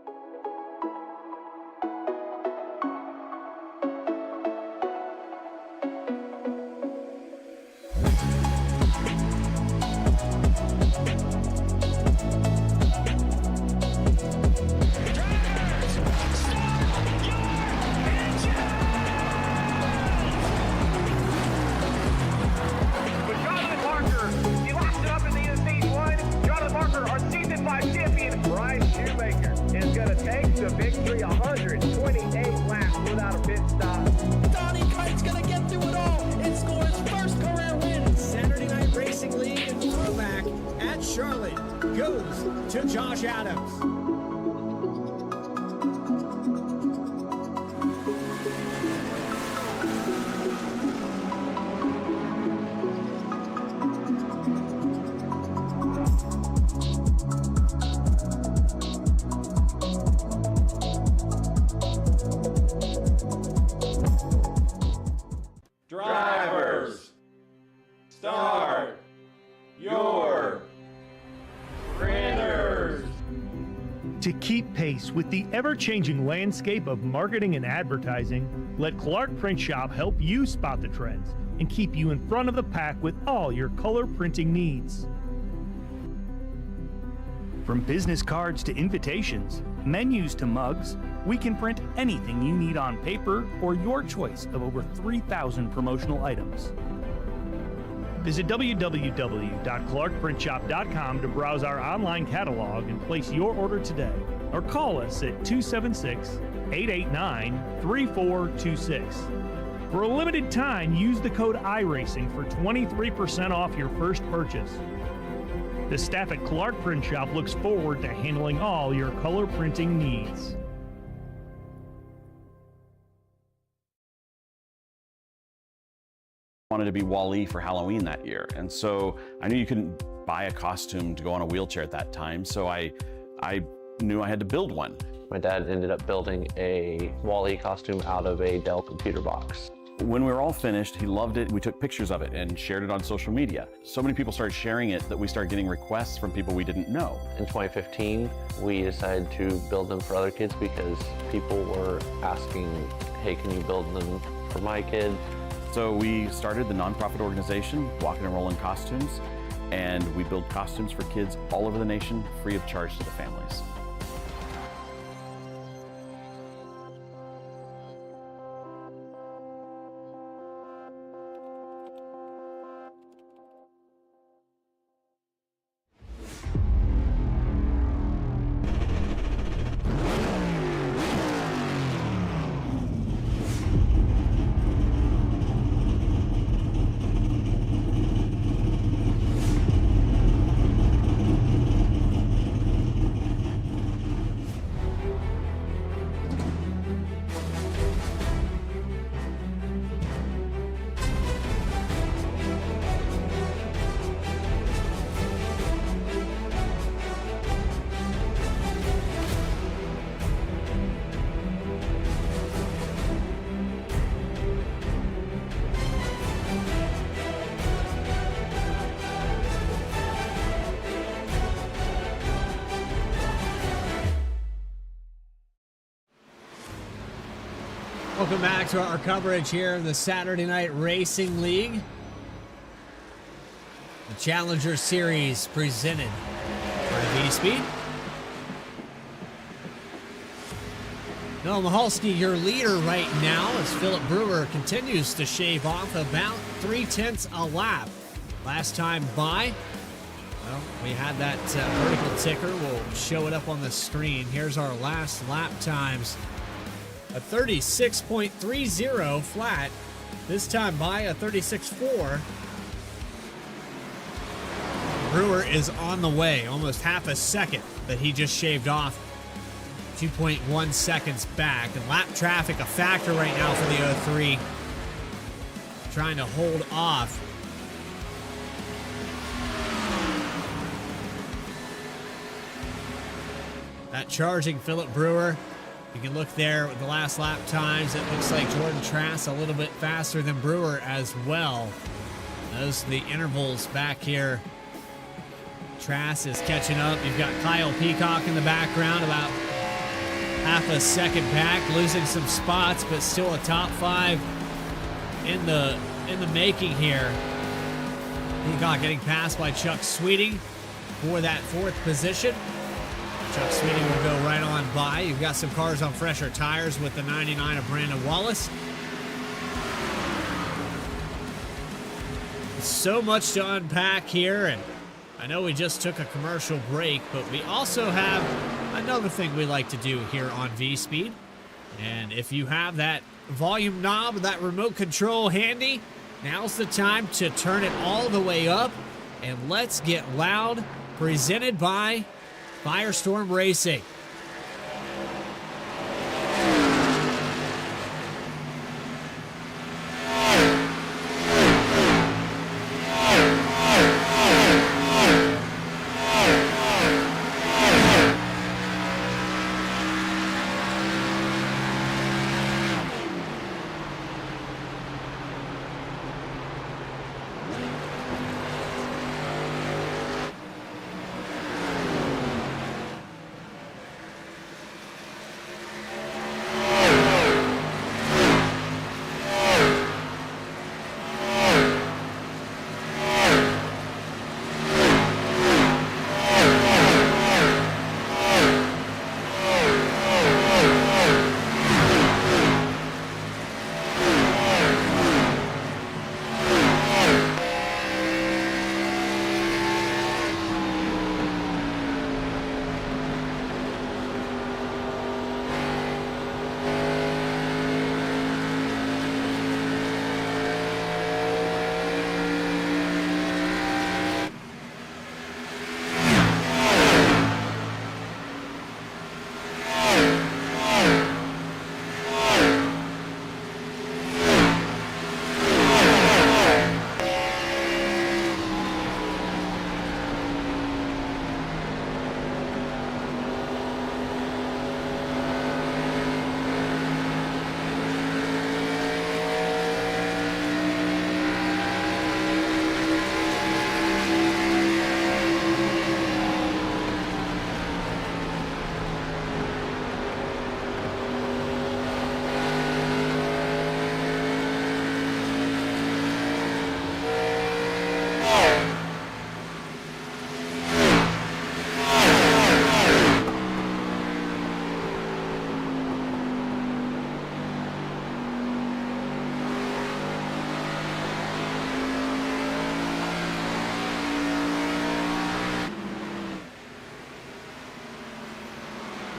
Drivers, start your printers. To keep pace with the ever-changing landscape of marketing and advertising, let Clark Print Shop help you spot the trends and keep you in front of the pack with all your color printing needs. From business cards to invitations, menus to mugs, we can print anything you need on paper or your choice of over 3,000 promotional items. Visit www.clarkprintshop.com to browse our online catalog and place your order today, or call us at 276-889-3426. For a limited time, use the code iRacing for 23% off your first purchase. The staff at Clark Print Shop looks forward to handling all your color printing needs. Wanted to be Wall-E for Halloween that year, and so I knew you couldn't buy a costume to go on a wheelchair at that time, so I knew I had to build one. My dad ended up building a Wall-E costume out of a Dell computer box. When we were all finished, he loved it. We took pictures of it and shared it on social media. So many people started sharing it that we started getting requests from people we didn't know. In 2015, we decided to build them for other kids because people were asking, hey, can you build them for my kid? So we started the nonprofit organization, Walking and Rolling Costumes, and we build costumes for kids all over the nation, free of charge to the families. Welcome back to our coverage here in the Saturday Night Racing League. The Challenger Series presented by V-Speed. Noah Michalski, your leader right now, as Philip Brewer continues to shave off about 0.3 a lap. Last time by, well, we had that vertical ticker. We'll show it up on the screen. Here's our last lap times. A 36.30 flat. This time by a 36.4. Brewer is on the way. Almost half a second that he just shaved off. 2.1 seconds back. And lap traffic a factor right now for the 03. Trying to hold off. That charging Philip Brewer. You can look there with the last lap times. It looks like Jordan Trask a little bit faster than Brewer as well. Those are the intervals back here. Trask is catching up. You've got Kyle Peacock in the background, about half a second back, losing some spots, but still a top 5 in the making here. Peacock getting passed by Chuck Sweeting for that 4th position. Chuck Sweeting will go right on by. You've got some cars on fresher tires with the 99 of Brandon Wallace. So much to unpack here, and I know we just took a commercial break, but we also have another thing we like to do here on V-Speed. And if you have that volume knob, that remote control handy, now's the time to turn it all the way up, and let's get loud. Presented by FireStorm Racing.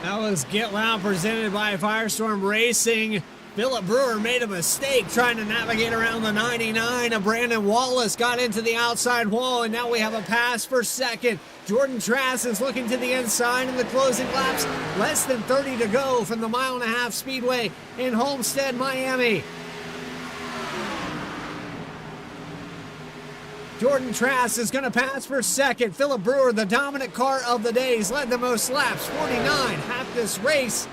That was Get Loud presented by FireStorm Racing. Philip Brewer made a mistake trying to navigate around the 99. Brandon Wallace got into the outside wall, and now we have a pass for second. Jordan Trask is looking to the inside in the closing laps. Less than 30 to go from the 1.5 mile speedway in Homestead, Miami. Jordan Trask is going to pass for second. Philip Brewer, the dominant car of the day, has led the most laps, 49, half this race.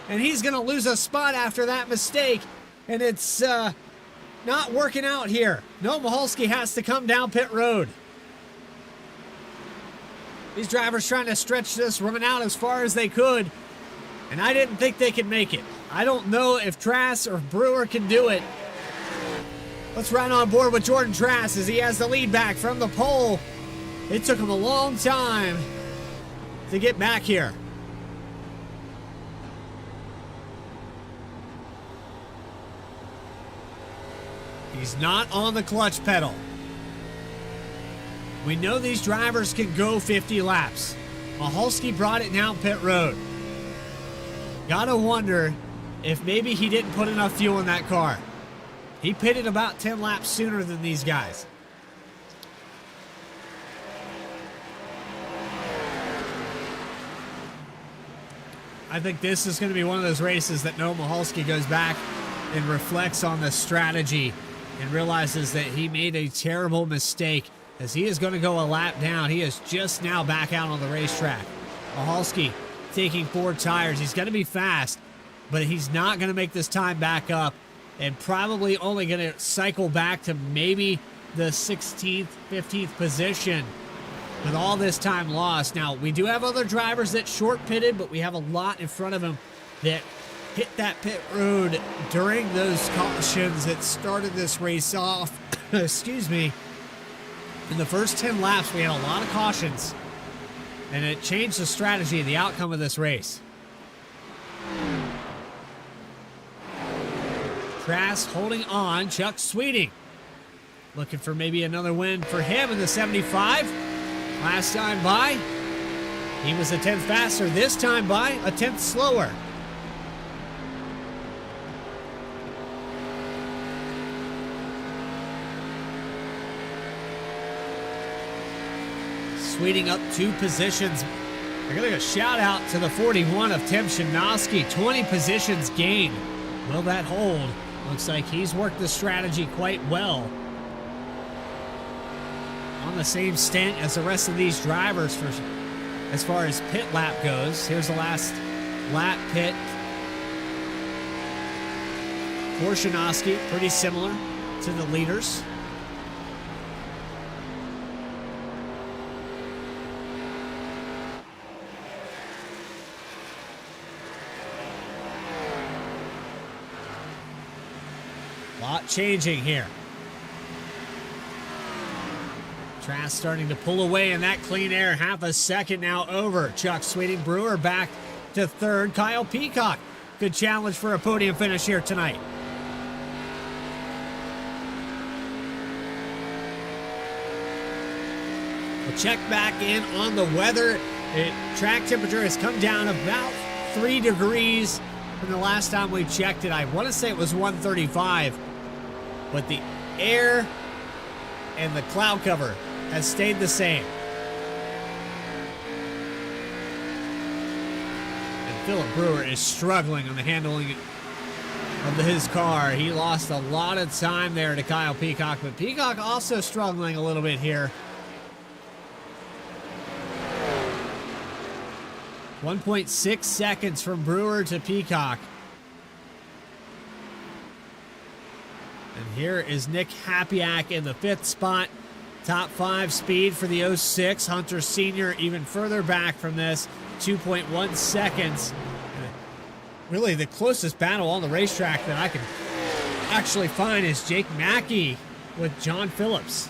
And he's going to lose a spot after that mistake. And it's not working out here. Noah Michalski has to come down pit road. These drivers trying to stretch this run out as far as they could. And I didn't think they could make it. I don't know if Trask or Brewer can do it. Let's run on board with Jordan Trask as he has the lead back from the pole. It took him a long time to get back here. He's not on the clutch pedal. We know these drivers can go 50 laps. Mahalski brought it down pit road. Gotta wonder if maybe he didn't put enough fuel in that car. He pitted about 10 laps sooner than these guys. I think this is going to be one of those races that Noah Mahalski goes back and reflects on the strategy and realizes that he made a terrible mistake as he is going to go a lap down. He is just now back out on the racetrack. Mahalski taking 4 tires. He's going to be fast, but he's not going to make this time back up and probably only going to cycle back to maybe the 16th, 15th position with all this time lost. Now, we do have other drivers that short pitted, but we have a lot in front of him that hit that pit road during those cautions that started this race off. Excuse me. In the first 10 laps, we had a lot of cautions, and it changed the strategy, the outcome of this race. Trask holding on. Chuck Sweeting looking for maybe another win for him in the 75. Last time by, he was a 10th faster. This time by, a 10th slower. Sweeting up 2 positions. We're going to go shout out to the 41 of Tim Shinowski. 20 positions gained. Will that hold? Looks like he's worked the strategy quite well. On the same stint as the rest of these drivers for as far as pit lap goes. Here's the last lap pit for Shinowski. Pretty similar to the leaders. Lot changing here. Trask starting to pull away in that clean air. Half a second now over. Chuck Sweeting. Brewer back to 3rd. Kyle Peacock. Good challenge for a podium finish here tonight. We'll check back in on the weather. Track temperature has come down about 3 degrees from the last time we checked it. I want to say it was 135. But the air and the cloud cover has stayed the same. And Philip Brewer is struggling on the handling of his car. He lost a lot of time there to Kyle Peacock, but Peacock also struggling a little bit here. 1.6 seconds from Brewer to Peacock. And here is Nick Hapiak in the 5th spot. Top 5 speed for the 06. Hunter Sr. even further back from this. 2.1 seconds. Really the closest battle on the racetrack that I can actually find is Jake Mackey with John Phillips.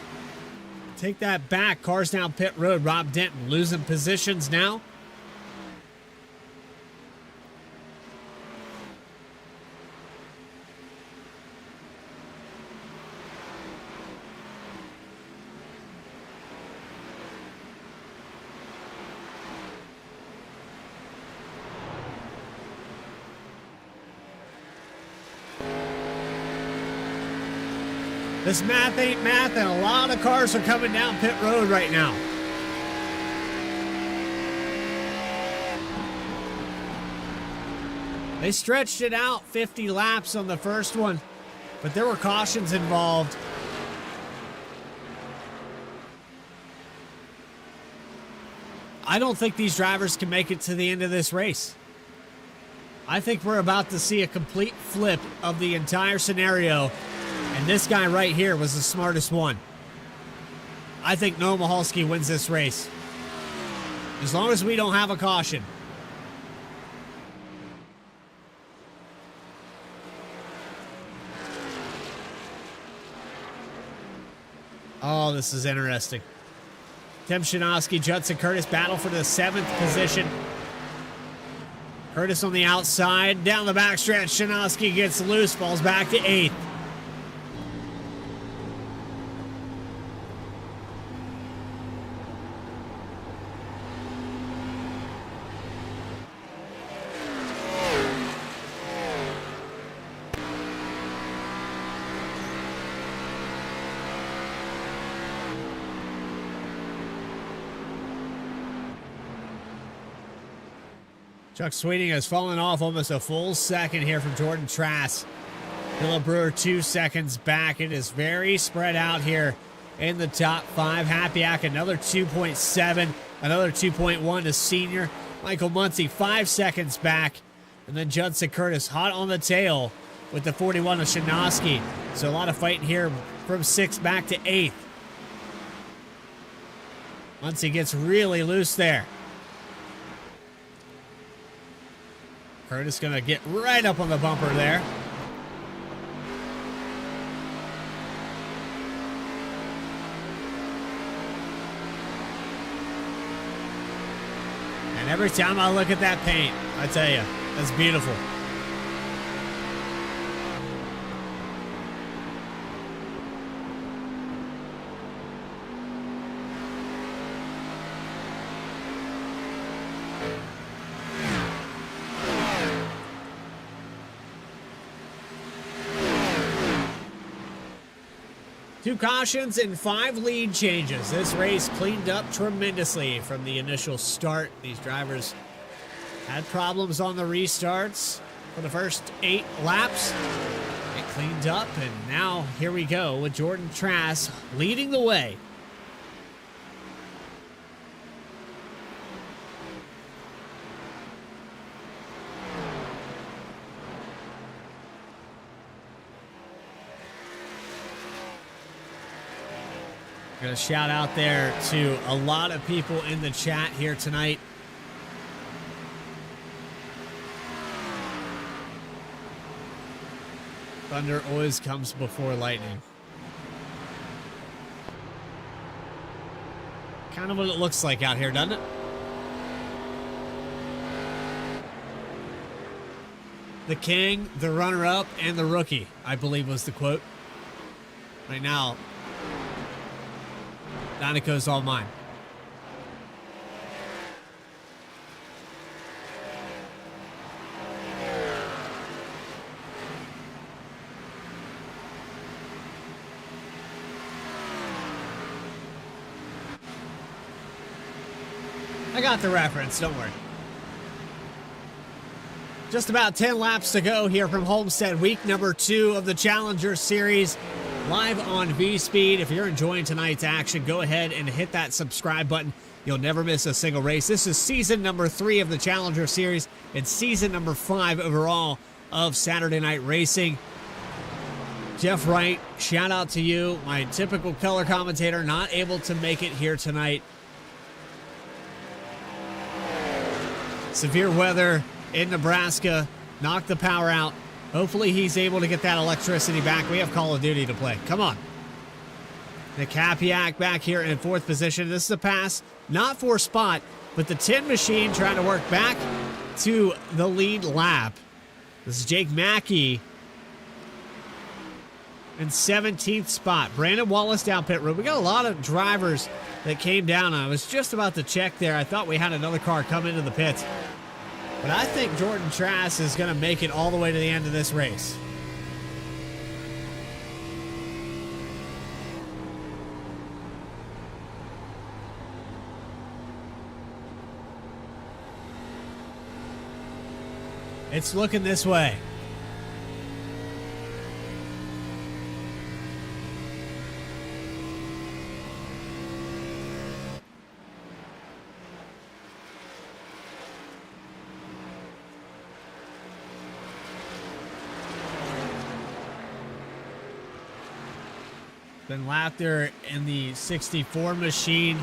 Take that back. Cars down pit road. Rob Denton losing positions now. This math ain't math, and a lot of cars are coming down pit road right now. They stretched it out 50 laps on the first one, but there were cautions involved. I don't think these drivers can make it to the end of this race. I think we're about to see a complete flip of the entire scenario. And this guy right here was the smartest one. I think Noah Mahalski wins this race. As long as we don't have a caution. Oh, this is interesting. Tim Shinosky, Judson Curtis battle for the 7th position. Curtis on the outside, down the backstretch. Shinosky gets loose, falls back to 8th. Chuck Sweeting has fallen off almost a full second here from Jordan Trask. Phillip Brewer 2 seconds back. It is very spread out here in the top 5. Hapiak another 2.7, another 2.1 to senior. Michael Muncie 5 seconds back. And then Judson Curtis hot on the tail with the 41 of Shinosky. So a lot of fighting here from 6th back to 8th. Muncie gets really loose there. Curtis going to get right up on the bumper there. And every time I look at that paint, I tell you, that's beautiful. Two cautions and 5 lead changes. This race cleaned up tremendously from the initial start. These drivers had problems on the restarts for the first 8 laps. It cleaned up, and now here we go with Jordan Trask leading the way. Got a shout out there to a lot of people in the chat here tonight. Thunder always comes before lightning. Kind of what it looks like out here, doesn't it? The king, the runner-up, and the rookie, I believe was the quote. Right now, Donico's all mine. I got the reference, don't worry. Just about 10 laps to go here from Homestead, week number 2 of the Challenger Series. Live on V-Speed. If you're enjoying tonight's action, go ahead and hit that subscribe button. You'll never miss a single race. This is season number 3 of the Challenger Series and season number 5 overall of Saturday Night Racing. Jeff Wright, shout out to you. My typical color commentator, not able to make it here tonight. Severe weather in Nebraska knocked the power out. Hopefully he's able to get that electricity back. We have Call of Duty to play. Come on. Nick Hapiak back here in 4th position. This is a pass, not for spot, but the Tin Machine trying to work back to the lead lap. This is Jake Mackey in 17th spot. Brandon Wallace down pit road. We got a lot of drivers that came down. I was just about to check there. I thought we had another car come into the pits. But I think Jordan Trask is going to make it all the way to the end of this race. It's looking this way. Been laughter in the 64 machine.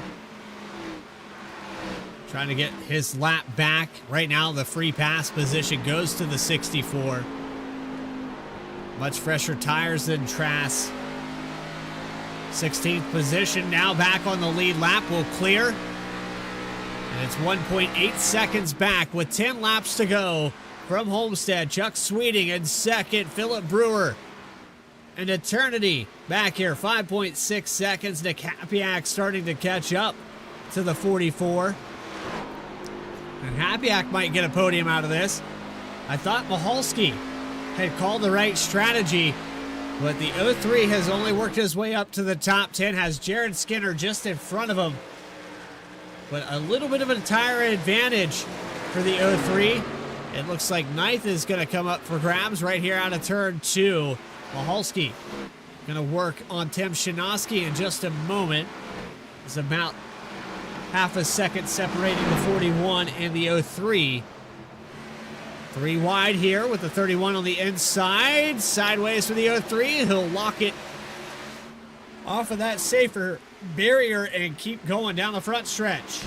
Trying to get his lap back. Right now, the free pass position goes to the 64. Much fresher tires than Trask. 16th position, now back on the lead lap, will clear. And it's 1.8 seconds back with 10 laps to go from Homestead. Chuck Sweeting in second, Philip Brewer. An eternity back here, 5.6 seconds. Nick Hapiak starting to catch up to the 44. And Hapiak might get a podium out of this. I thought Mahalski had called the right strategy, but the 03 has only worked his way up to the top 10, has Jared Skinner just in front of him. But a little bit of a tire advantage for the 03. It looks like ninth is going to come up for grabs right here out of turn 2. Mahalski going to work on Tim Shinosky in just a moment. It's about half a second separating the 41 and the 03. 3 wide here with the 31 on the inside. Sideways for the 03. He'll lock it off of that safer barrier and keep going down the front stretch.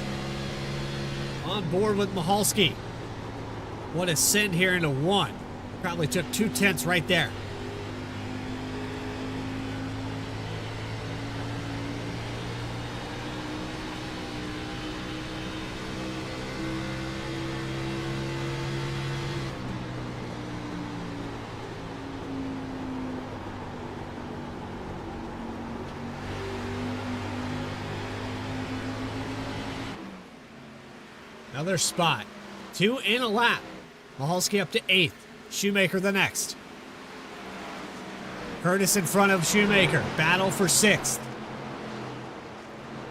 On board with Mahalski. What a send here into 1. Probably took 2 tenths right there. Another spot. 2 in a lap. Mahalski up to 8th. Shoemaker the next. Curtis in front of Shoemaker. Battle for 6th.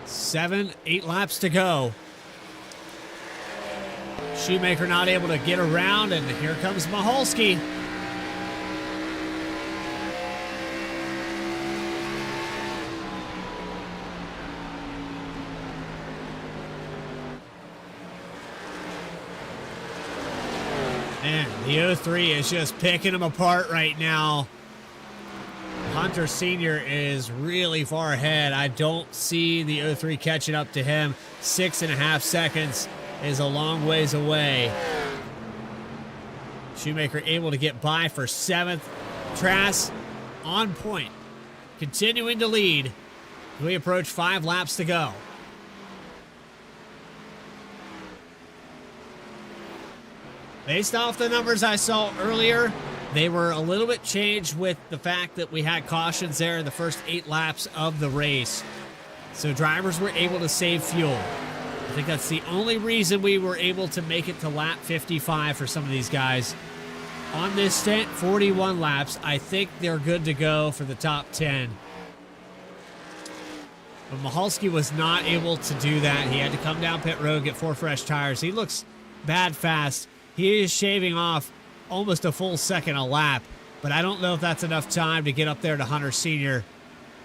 7, 8 laps to go. Shoemaker not able to get around, and here comes Mahalski. Man, the 03 is just picking them apart right now. Hunter Sr. is really far ahead. I don't see the 03 catching up to him. 6.5 seconds is a long ways away. Shoemaker able to get by for 7th. Trask on point, continuing to lead. We approach 5 laps to go. Based off the numbers I saw earlier, they were a little bit changed with the fact that we had cautions there in the first 8 laps of the race. So drivers were able to save fuel. I think that's the only reason we were able to make it to lap 55 for some of these guys. On this stint, 41 laps. I think they're good to go for the top 10. But Mahalski was not able to do that. He had to come down pit road, get 4 fresh tires. He looks bad fast. He is shaving off almost a full second a lap, but I don't know if that's enough time to get up there to Hunter Sr.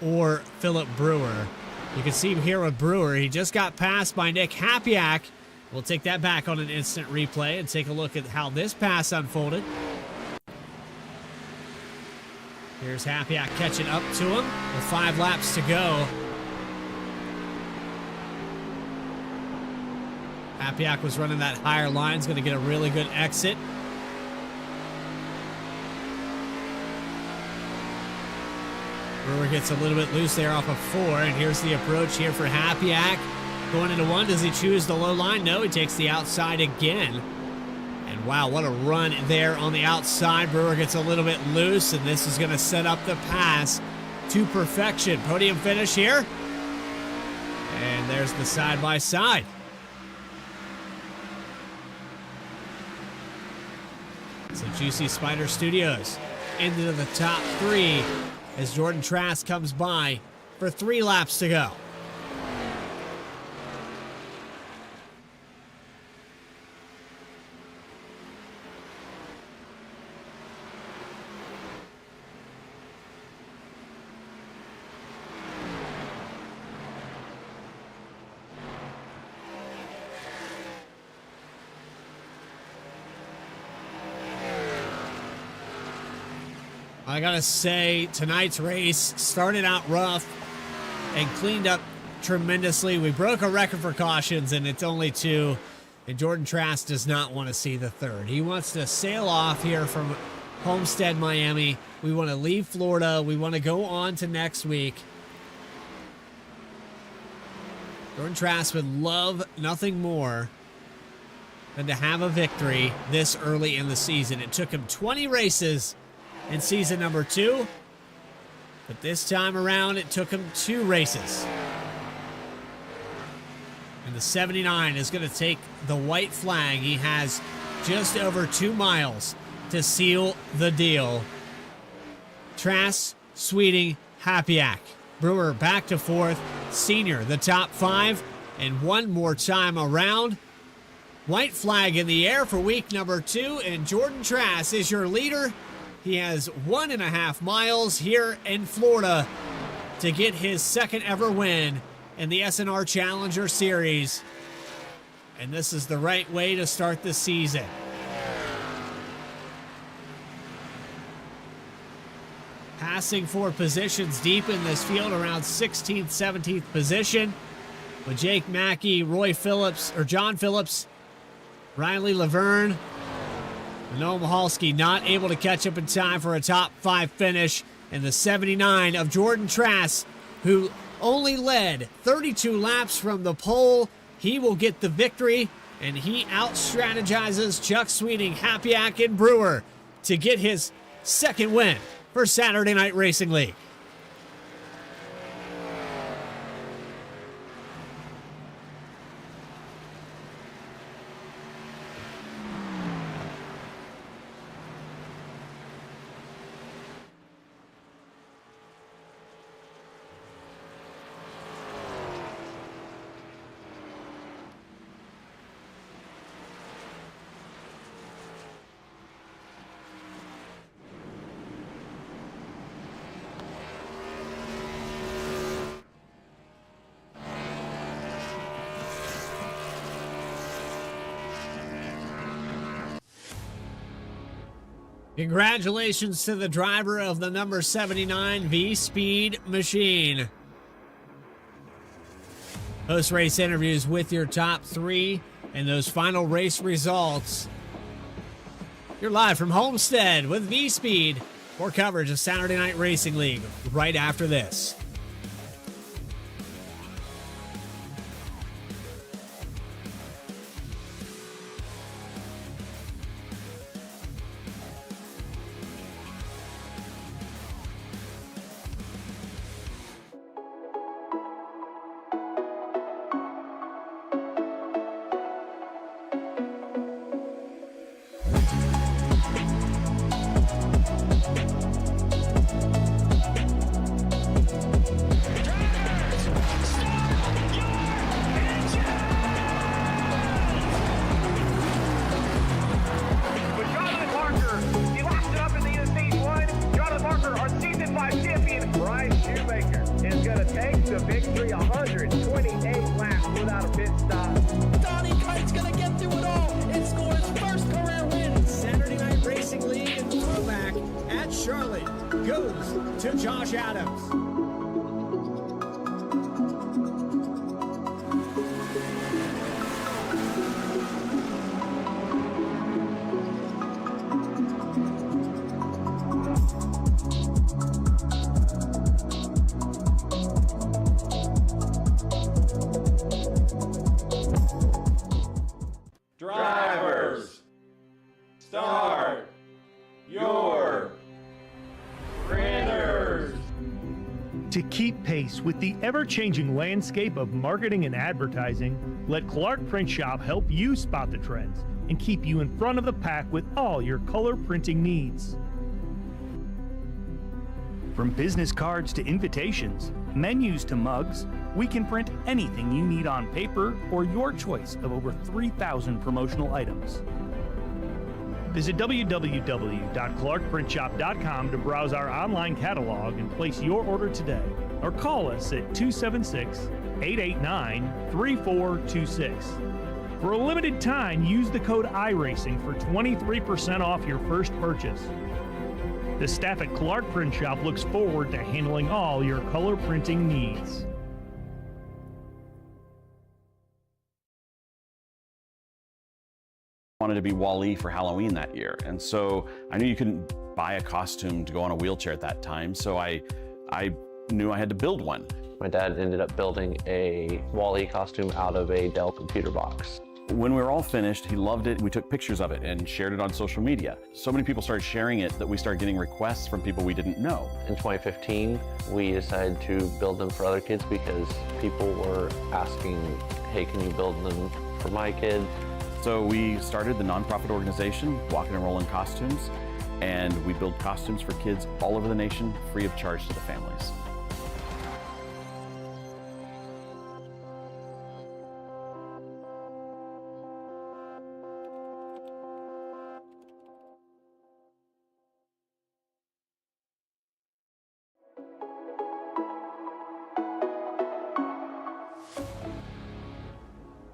or Philip Brewer. You can see here with Brewer, he just got passed by Nick Hapiak. We'll take that back on an instant replay and take a look at how this pass unfolded. Here's Hapiak catching up to him with 5 laps to go. Hapiak was running that higher line. He's going to get a really good exit. Brewer gets a little bit loose there off of 4, and here's the approach here for Hapiak. Going into 1, does he choose the low line? No, he takes the outside again. And wow, what a run there on the outside. Brewer gets a little bit loose, and this is going to set up the pass to perfection. Podium finish here. And there's the side-by-side. So Juicy Spider Studios into the top 3 as Jordan Trask comes by for 3 laps to go. I gotta say, tonight's race started out rough and cleaned up tremendously. We broke a record for cautions, and it's only 2. And Jordan Trask does not want to see the 3rd. He wants to sail off here from Homestead, Miami. We want to leave Florida. We want to go on to next week. Jordan Trask would love nothing more than to have a victory this early in the season. It took him 20 races in season number 2, but this time around it took him 2 races. And the 79 is going to take the white flag. He has just over 2 miles to seal the deal. Trask, Sweeting, Hapiak. Brewer back to 4th. Senior, the top 5. And one more time around. White flag in the air for week number 2. And Jordan Trask is your leader. He has 1.5 miles here in Florida to get his second ever win in the SNR Challenger Series. And this is the right way to start the season. Passing for positions deep in this field, around 16th, 17th position, with Jake Mackey, John Phillips, Riley Laverne, and Noah Michalski not able to catch up in time for a top 5 finish. And the 79 of Jordan Trask, who only led 32 laps from the pole, he will get the victory, and he out-strategizes Chuck Sweeting, Hapiak, and Brewer to get his second win for Saturday Night Racing League. Congratulations to the driver of the number 79 V-Speed machine. Post-race interviews with your top 3 and those final race results. You're live from Homestead with V-Speed for coverage of Saturday Night Racing League right after this. Drivers, start your printers. To keep pace with the ever-changing landscape of marketing and advertising, let Clark Print Shop help you spot the trends and keep you in front of the pack with all your color printing needs. From business cards to invitations, menus to mugs, we can print anything you need on paper or your choice of over 3,000 promotional items. Visit www.clarkprintshop.com to browse our online catalog and place your order today, or call us at 276-889-3426. For a limited time, use the code iRacing for 23% off your first purchase. The staff at Clark Print Shop looks forward to handling all your color printing needs. Wanted to be Wall-E for Halloween that year, and so I knew you couldn't buy a costume to go on a wheelchair at that time, so I knew I had to build one. My dad ended up building a Wall-E costume out of a Dell computer box. When we were all finished, he loved it. We took pictures of it and shared it on social media. So many people started sharing it that we started getting requests from people we didn't know. In 2015, we decided to build them for other kids because people were asking, hey, can you build them for my kid? So we started the nonprofit organization, Walking and Rolling Costumes, and we build costumes for kids all over the nation, free of charge to the families.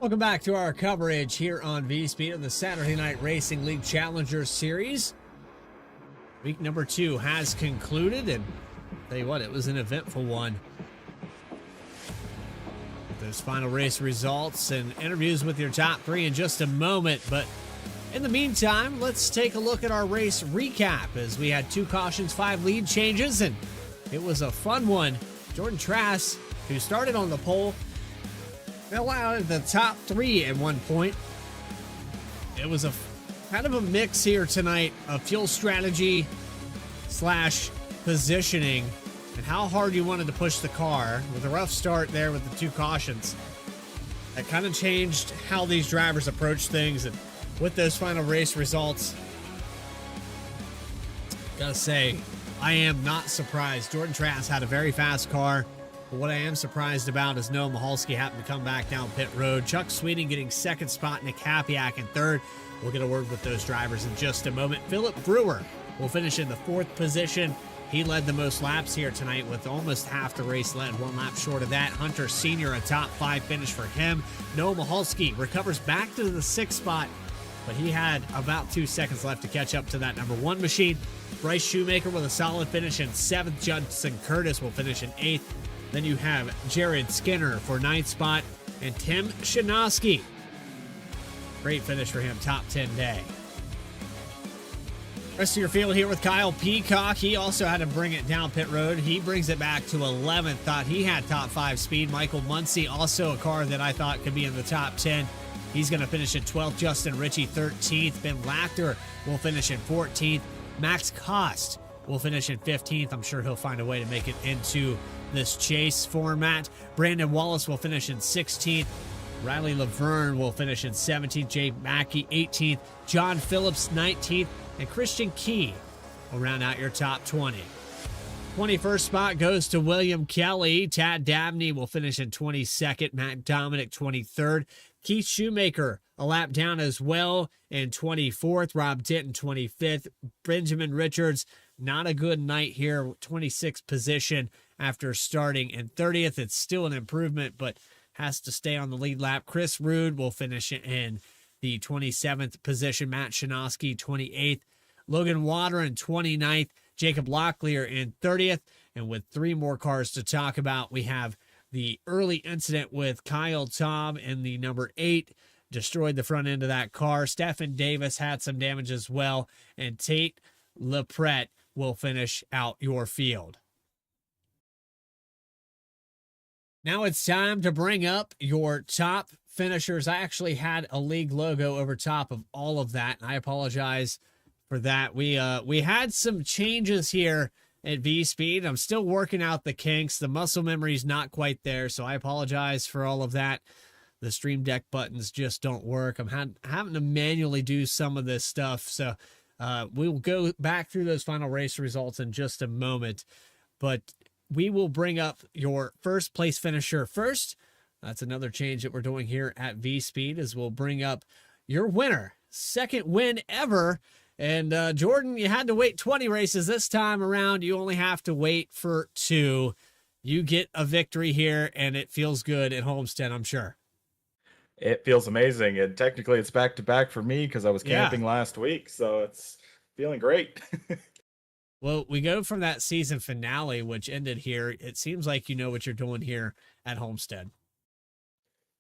Welcome back to our coverage here on V-Speed of the Saturday Night Racing League Challenger Series. Week number 2 has concluded, and I'll tell you what, it was an eventful one. Those final race results and interviews with your top 3 in just a moment, but in the meantime, let's take a look at our race recap as we had 2 cautions, 5 lead changes, and it was a fun one. Jordan Trask, who started on the pole, fell out of the top 3 at one point. It was a kind of a mix here tonight of fuel strategy slash positioning and how hard you wanted to push the car. With a rough start there with the 2 cautions, that kind of changed how these drivers approach things. And with those final race results, gotta say, I am not surprised. Jordan Trask had a very fast car. But what I am surprised about is Noah Michalski happened to come back down pit road. Chuck Sweeting getting 2nd spot, Nick Hapiak in 3rd. We'll get a word with those drivers in just a moment. Philip Brewer will finish in the 4th position. He led the most laps here tonight with almost half the race led, 1 lap short of that. Hunter Sr., a top 5 finish for him. Noah Michalski recovers back to the 6th spot, but he had about 2 seconds left to catch up to that number 1 machine. Bryce Shoemaker with a solid finish in 7th. Judson Curtis will finish in 8th. Then you have Jared Skinner for 9th spot and Tim Shinosky. Great finish for him, top 10 day. Rest of your field here with Kyle Peacock. He also had to bring it down pit road. He brings it back to 11th. Thought he had top 5 speed. Michael Muncy, also a car that I thought could be in the top 10. He's going to finish in 12th. Justin Ritchie, 13th. Ben Lachter will finish in 14th. Max Kost will finish in 15th. I'm sure he'll find a way to make it into this chase format. Brandon Wallace will finish in 16th. Riley Laverne will finish in 17th. Jay Mackey, 18th. John Phillips, 19th. And Christian Key will round out your top 20. 21st spot goes to William Kelly. Tad Dabney will finish in 22nd. Matt Dominic, 23rd. Keith Shoemaker, a lap down as well in 24th. Rob Denton, 25th. Benjamin Richards, not a good night here, 26th position after starting in 30th. It's still an improvement, but has to stay on the lead lap. Chris Rude will finish in the 27th position. Matt Shinosky, 28th. Logan Water in 29th. Jacob Locklear in 30th. And with 3 more cars to talk about, we have the early incident with Kyle Taub in the number 8. Destroyed the front end of that car. Stephen Davis had some damage as well. And Tate LaPrette will finish out your field. Now it's time to bring up your top finishers. I actually had a league logo over top of all of that, and I apologize for that. We had some changes here at V-Speed. I'm still working out the kinks. The muscle memory is not quite there, so I apologize for all of that. The Stream Deck buttons just don't work. I'm having to manually do some of this stuff, so we will go back through those final race results in just a moment, but we will bring up your first place finisher first. That's another change that we're doing here at V-Speed, is we'll bring up your winner. 2nd win ever. And Jordan, you had to wait 20 races this time around. You only have to wait for 2. You get a victory here, and it feels good at Homestead, I'm sure. It feels amazing, and technically it's back-to-back for me because I was camping last week, so it's feeling great. Well, we go from that season finale, which ended here. It seems like you know what you're doing here at Homestead.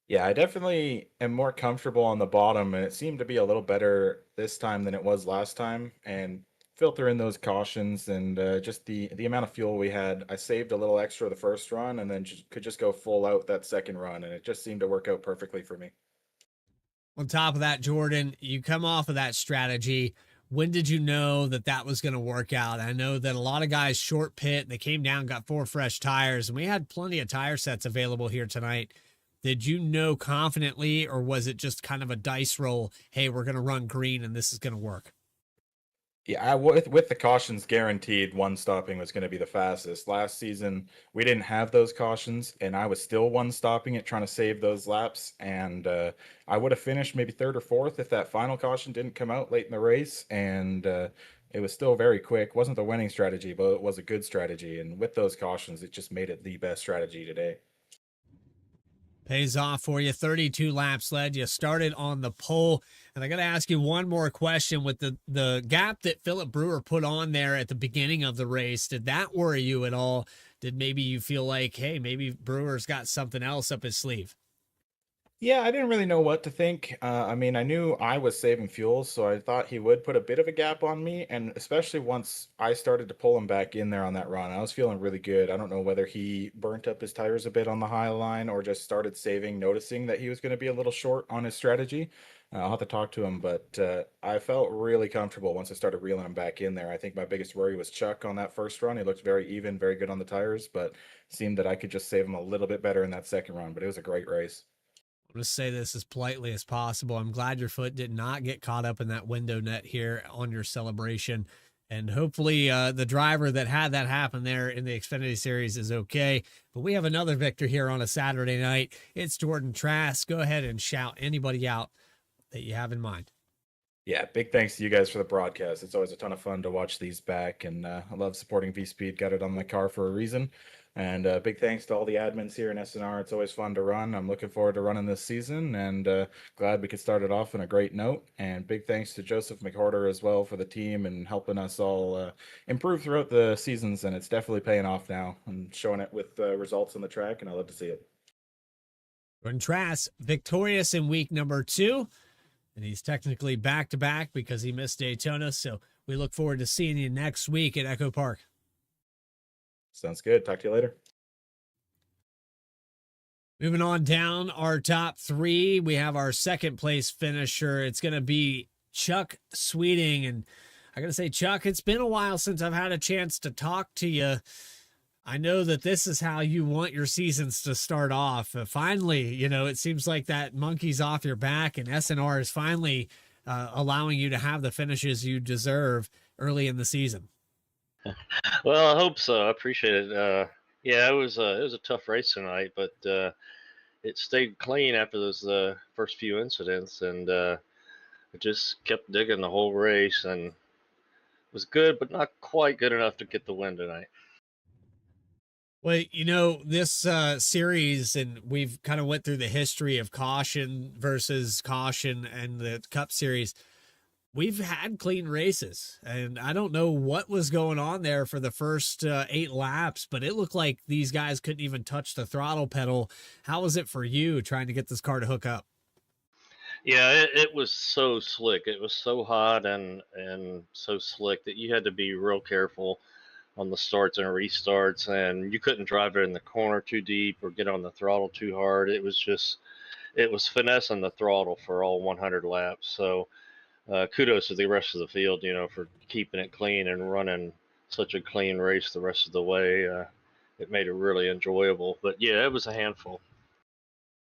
Yeah, I definitely am more comfortable on the bottom, and it seemed to be a little better this time than it was last time. And filter in those cautions and just the amount of fuel we had. I saved a little extra the first run and then could just go full out that second run, and it just seemed to work out perfectly for me. On top of that, Jordan, you come off of that strategy. When did you know that that was going to work out? I know that a lot of guys short pit, they came down, got 4 fresh tires, and we had plenty of tire sets available here tonight. Did you know confidently, or was it just kind of a dice roll? Hey, we're going to run green and this is going to work. Yeah, with the cautions guaranteed, one stopping was going to be the fastest. Last season, we didn't have those cautions, and I was still one stopping it, trying to save those laps. And I would have finished maybe third or fourth if that final caution didn't come out late in the race. And it was still very quick. Wasn't the winning strategy, but it was a good strategy. And with those cautions, it just made it the best strategy today. Pays off for you. 32 laps led. You started on the pole. And I got to ask you one more question. With the gap that Philip Brewer put on there at the beginning of the race, did that worry you at all? Did maybe you feel like, hey, maybe Brewer's got something else up his sleeve? Yeah, I didn't really know what to think. I mean, I knew I was saving fuel, so I thought he would put a bit of a gap on me. And especially once I started to pull him back in there on that run, I was feeling really good. I don't know whether he burnt up his tires a bit on the high line or just started saving, noticing that he was going to be a little short on his strategy. I'll have to talk to him, but I felt really comfortable once I started reeling him back in there. I think my biggest worry was Chuck on that first run. He looked very even, very good on the tires, but seemed that I could just save him a little bit better in that second run. But it was a great race. I'll just say this as politely as possible. I'm glad your foot did not get caught up in that window net here on your celebration. And hopefully the driver that had that happen there in the Xfinity Series is okay. But we have another victor here on a Saturday night. It's Jordan Trask. Go ahead and shout anybody out that you have in mind. Yeah, big thanks to you guys for the broadcast. It's always a ton of fun to watch these back, and I love supporting V-Speed. Got it on my car for a reason. And big thanks to all the admins here in SNR. It's always fun to run. I'm looking forward to running this season, and glad we could start it off on a great note. And big thanks to Joseph McHorter as well for the team and helping us all improve throughout the seasons. And it's definitely paying off now and showing it with results on the track, and I love to see it. Jordan Trask, victorious in week number 2. And he's technically back-to-back because he missed Daytona. So we look forward to seeing you next week at Echo Park. Sounds good. Talk to you later. Moving on down our top 3, we have our second place finisher. It's going to be Chuck Sweeting. And I got to say, Chuck, it's been a while since I've had a chance to talk to you. I know that this is how you want your seasons to start off. Finally, it seems like that monkey's off your back, and SNR is finally allowing you to have the finishes you deserve early in the season. Well, I hope so. I appreciate it. Yeah, it was a tough race tonight, but it stayed clean after those first few incidents, and I just kept digging the whole race, and it was good, but not quite good enough to get the win tonight. Well, this series, and we've kind of went through the history of caution versus caution and the Cup Series. We've had clean races, and I don't know what was going on there for the first 8 laps, but it looked like these guys couldn't even touch the throttle pedal. How was it for you trying to get this car to hook up? Yeah, it was so slick. It was so hot and so slick that you had to be real careful on the starts and restarts, and you couldn't drive it in the corner too deep or get on the throttle too hard. It was finessing the throttle for all 100 laps. So kudos to the rest of the field, for keeping it clean and running such a clean race the rest of the way. It made it really enjoyable. But yeah, it was a handful.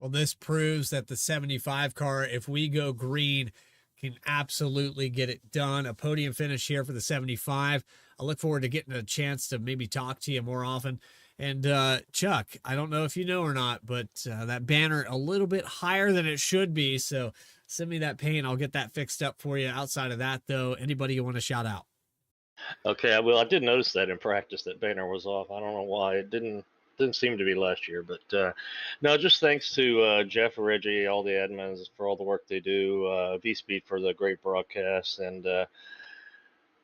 Well, this proves that the 75 car, if we go green, can absolutely get it done. A podium finish here for the 75. I look forward to getting a chance to maybe talk to you more often. And Chuck, I don't know if you know or not, but that banner a little bit higher than it should be. So send me that paint. I'll get that fixed up for you. Outside of that, though, anybody you want to shout out? Okay, well, I did notice that in practice that banner was off. I don't know why. It didn't seem to be last year, but no, just thanks to Jeff, Reggie, all the admins for all the work they do, V-Speed for the great broadcast, and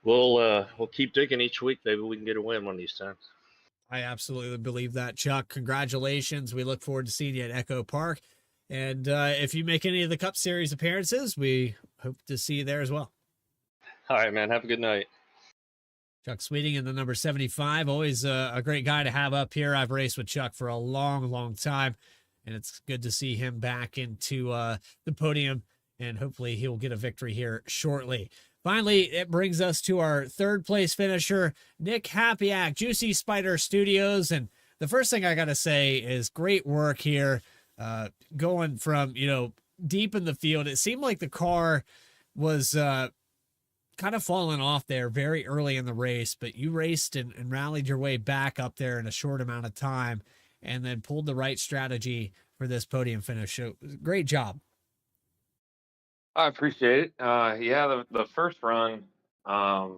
we'll keep digging each week. Maybe we can get a win one of these times. I absolutely believe that, Chuck. Congratulations. We look forward to seeing you at Echo Park. And if you make any of the Cup Series appearances, we hope to see you there as well. All right, man. Have a good night. Chuck Sweeting in the number 75, always a great guy to have up here. I've raced with Chuck for a long, long time, and it's good to see him back into the podium, and hopefully he'll get a victory here shortly. Finally, it brings us to our third place finisher, Nick Hapiak, Juicy Spider Studios. And the first thing I got to say is great work here, going from, deep in the field. It seemed like the car was kind of falling off there very early in the race, but you raced and rallied your way back up there in a short amount of time and then pulled the right strategy for this podium finish. So great job. I appreciate it. Yeah, the first run, I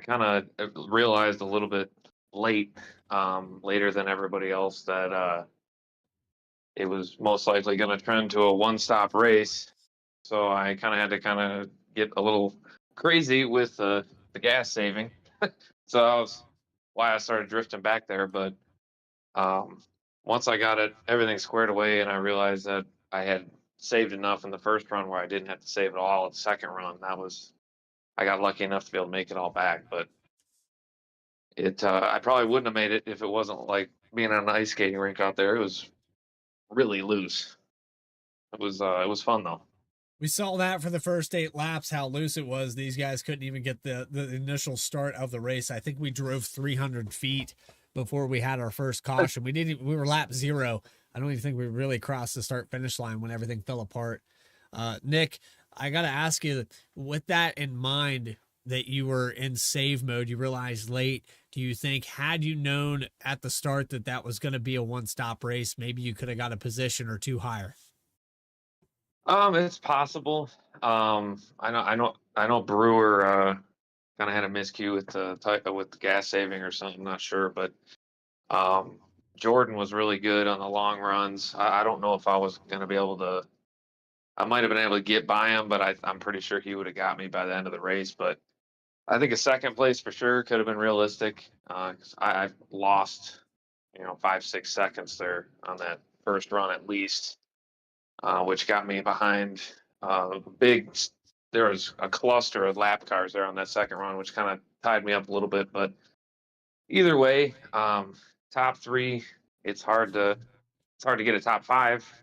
kind of realized a little bit late, later than everybody else, that it was most likely going to trend to a one-stop race. So I kind of had to kind of get a little crazy with the gas saving. So that was why I started drifting back there. But once I got everything squared away, and I realized that I had saved enough in the first run where I didn't have to save it all in the second run, I got lucky enough to be able to make it all back. But I probably wouldn't have made it if it wasn't like being on an ice skating rink out there. It was really loose. It was fun though. We saw that for the first 8 laps, how loose it was. These guys couldn't even get the initial start of the race. I think we drove 300 feet before we had our first caution. We were lap 0. I don't even think we really crossed the start finish line when everything fell apart. Nick, I got to ask you, with that in mind, that you were in save mode, you realized late, do you think, had you known at the start that was going to be a one-stop race, maybe you could have got a position or 2 higher? It's possible. I know Brewer kind of had a miscue with the gas saving or something. I'm not sure, but Jordan was really good on the long runs. I don't know if I was going to be able to. I might have been able to get by him, but I'm pretty sure he would have got me by the end of the race. But I think a second place for sure could have been realistic. 'Cause I lost, 5-6 seconds there on that first run at least, which got me behind there was a cluster of lap cars there on that second run, which kind of tied me up a little bit. But either way, top 3, it's hard to get a top 5,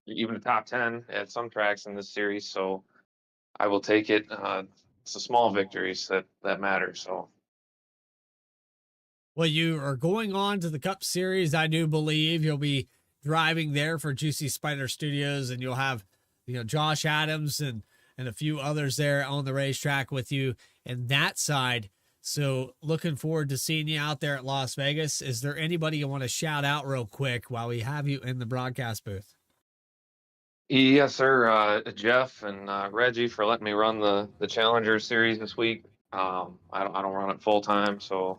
even a top 10 at some tracks in this series. So I will take it. It's the small victories that matter. So. Well, you are going on to the Cup Series. I do believe you'll be driving there for Juicy Spider Studios, and you'll have, Josh Adams and a few others there on the racetrack with you and that side. So looking forward to seeing you out there at Las Vegas. Is there anybody you want to shout out real quick while we have you in the broadcast booth? Yes, sir. Jeff and Reggie for letting me run the Challenger series this week. I don't run it full time, so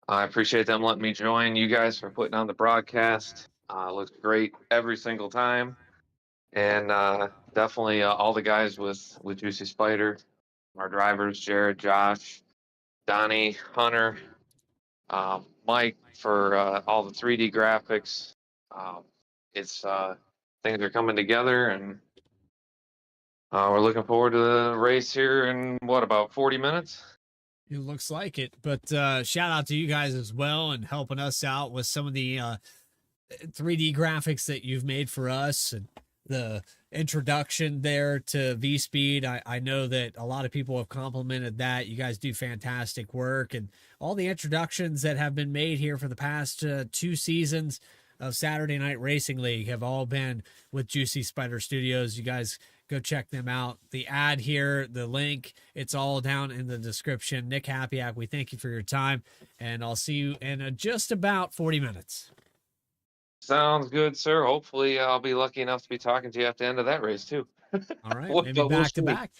I appreciate them letting me join. You guys for putting on the broadcast. It looks great every single time, and definitely all the guys with Juicy Spider, our drivers, Jared, Josh, Donnie, Hunter, Mike for all the 3D graphics. Things are coming together, and we're looking forward to the race here in about 40 minutes? It looks like it, but shout out to you guys as well and helping us out with some of the 3D graphics that you've made for us and the introduction there to V-Speed. I know that a lot of people have complimented that. You guys do fantastic work, and all the introductions that have been made here for the past 2 seasons of Saturday Night Racing League have all been with Juicy Spider Studios. You guys go check them out. The ad here, the link, it's all down in the description. Nick Hapiak, we thank you for your time, and I'll see you in just about 40 minutes. Sounds good, sir. Hopefully I'll be lucky enough to be talking to you at the end of that race too. All right, maybe back to back.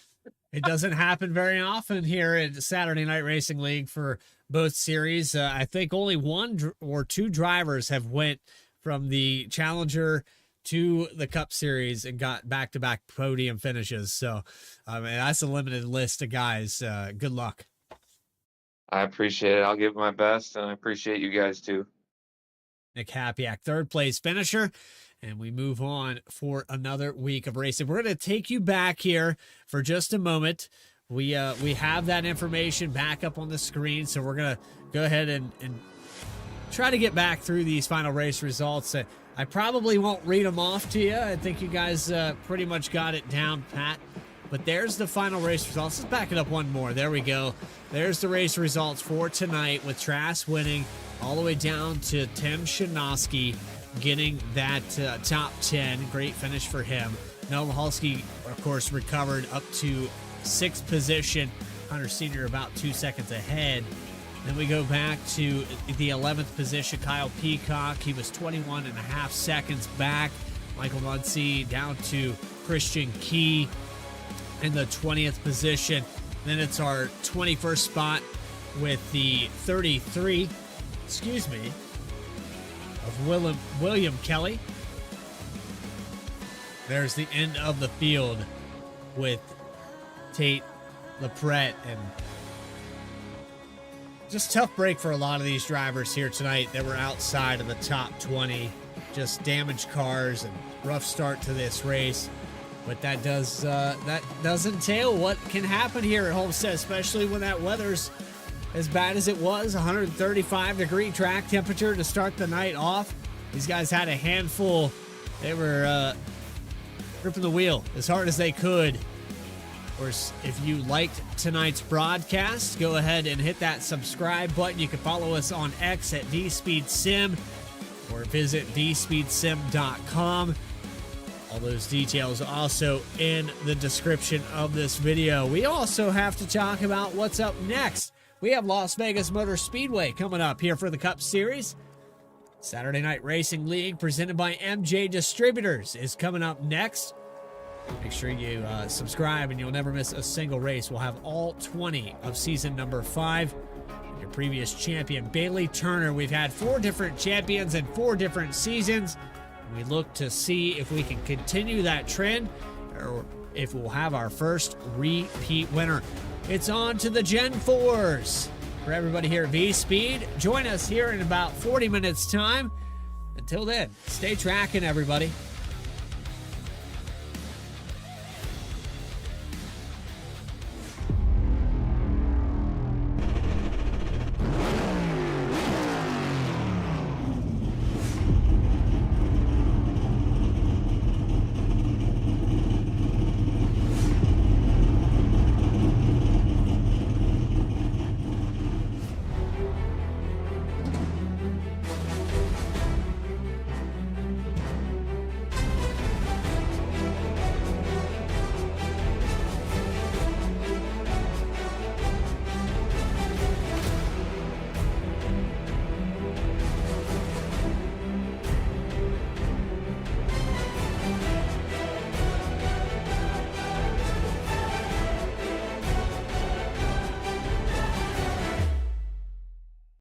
It doesn't happen very often here at Saturday Night Racing League for both series. I think only 1 or 2 drivers have went from the Challenger to the Cup Series and got back-to-back podium finishes. So, that's a limited list of guys. Good luck. I appreciate it. I'll give my best, and I appreciate you guys too. Nick Hapiak, 3rd place finisher. And we move on for another week of racing. We're going to take you back here for just a moment we have that information back up on the screen, so we're gonna go ahead and try to get back through these final race results. I probably won't read them off to you. I think you guys pretty much got it down pat. But there's the final race results. Let's back it up one more. There we go. There's the race results for tonight, with Trask winning all the way down to Tim Shinosky getting that top 10. Great finish for him. Noah Mahalski, of course, recovered up to 6th position. Hunter Sr. about 2 seconds ahead. Then we go back to the 11th position, Kyle Peacock. He was 21.5 seconds back. Michael Muncie down to Christian Key in the 20th position. Then it's our 21st spot with the 33, of William Kelly. There's the end of the field with Tate LaPrette, and just tough break for a lot of these drivers here tonight that were outside of the top 20. Just damaged cars and rough start to this race. But that does entail what can happen here at Homestead, especially when that weather's as bad as it was. 135-degree track temperature to start the night off. These guys had a handful. They were gripping the wheel as hard as they could. Of course, if you liked tonight's broadcast, go ahead and hit that subscribe button. You can follow us on X at VSpeedSim or visit VSpeedSim.com. All those details are also in the description of this video. We also have to talk about what's up next. We have Las Vegas Motor Speedway coming up here for the Cup Series. Saturday Night Racing League presented by M&J Distributors is coming up next. Make sure you subscribe and you'll never miss a single race. We'll have all 20 of season number 5. Your previous champion, Bailey Turner. We've had 4 different champions in 4 different seasons. We look to see if we can continue that trend or if we'll have our first repeat winner. It's on to the Gen 4s. For everybody here at V-Speed, join us here in about 40 minutes time. Until then, stay tracking, everybody.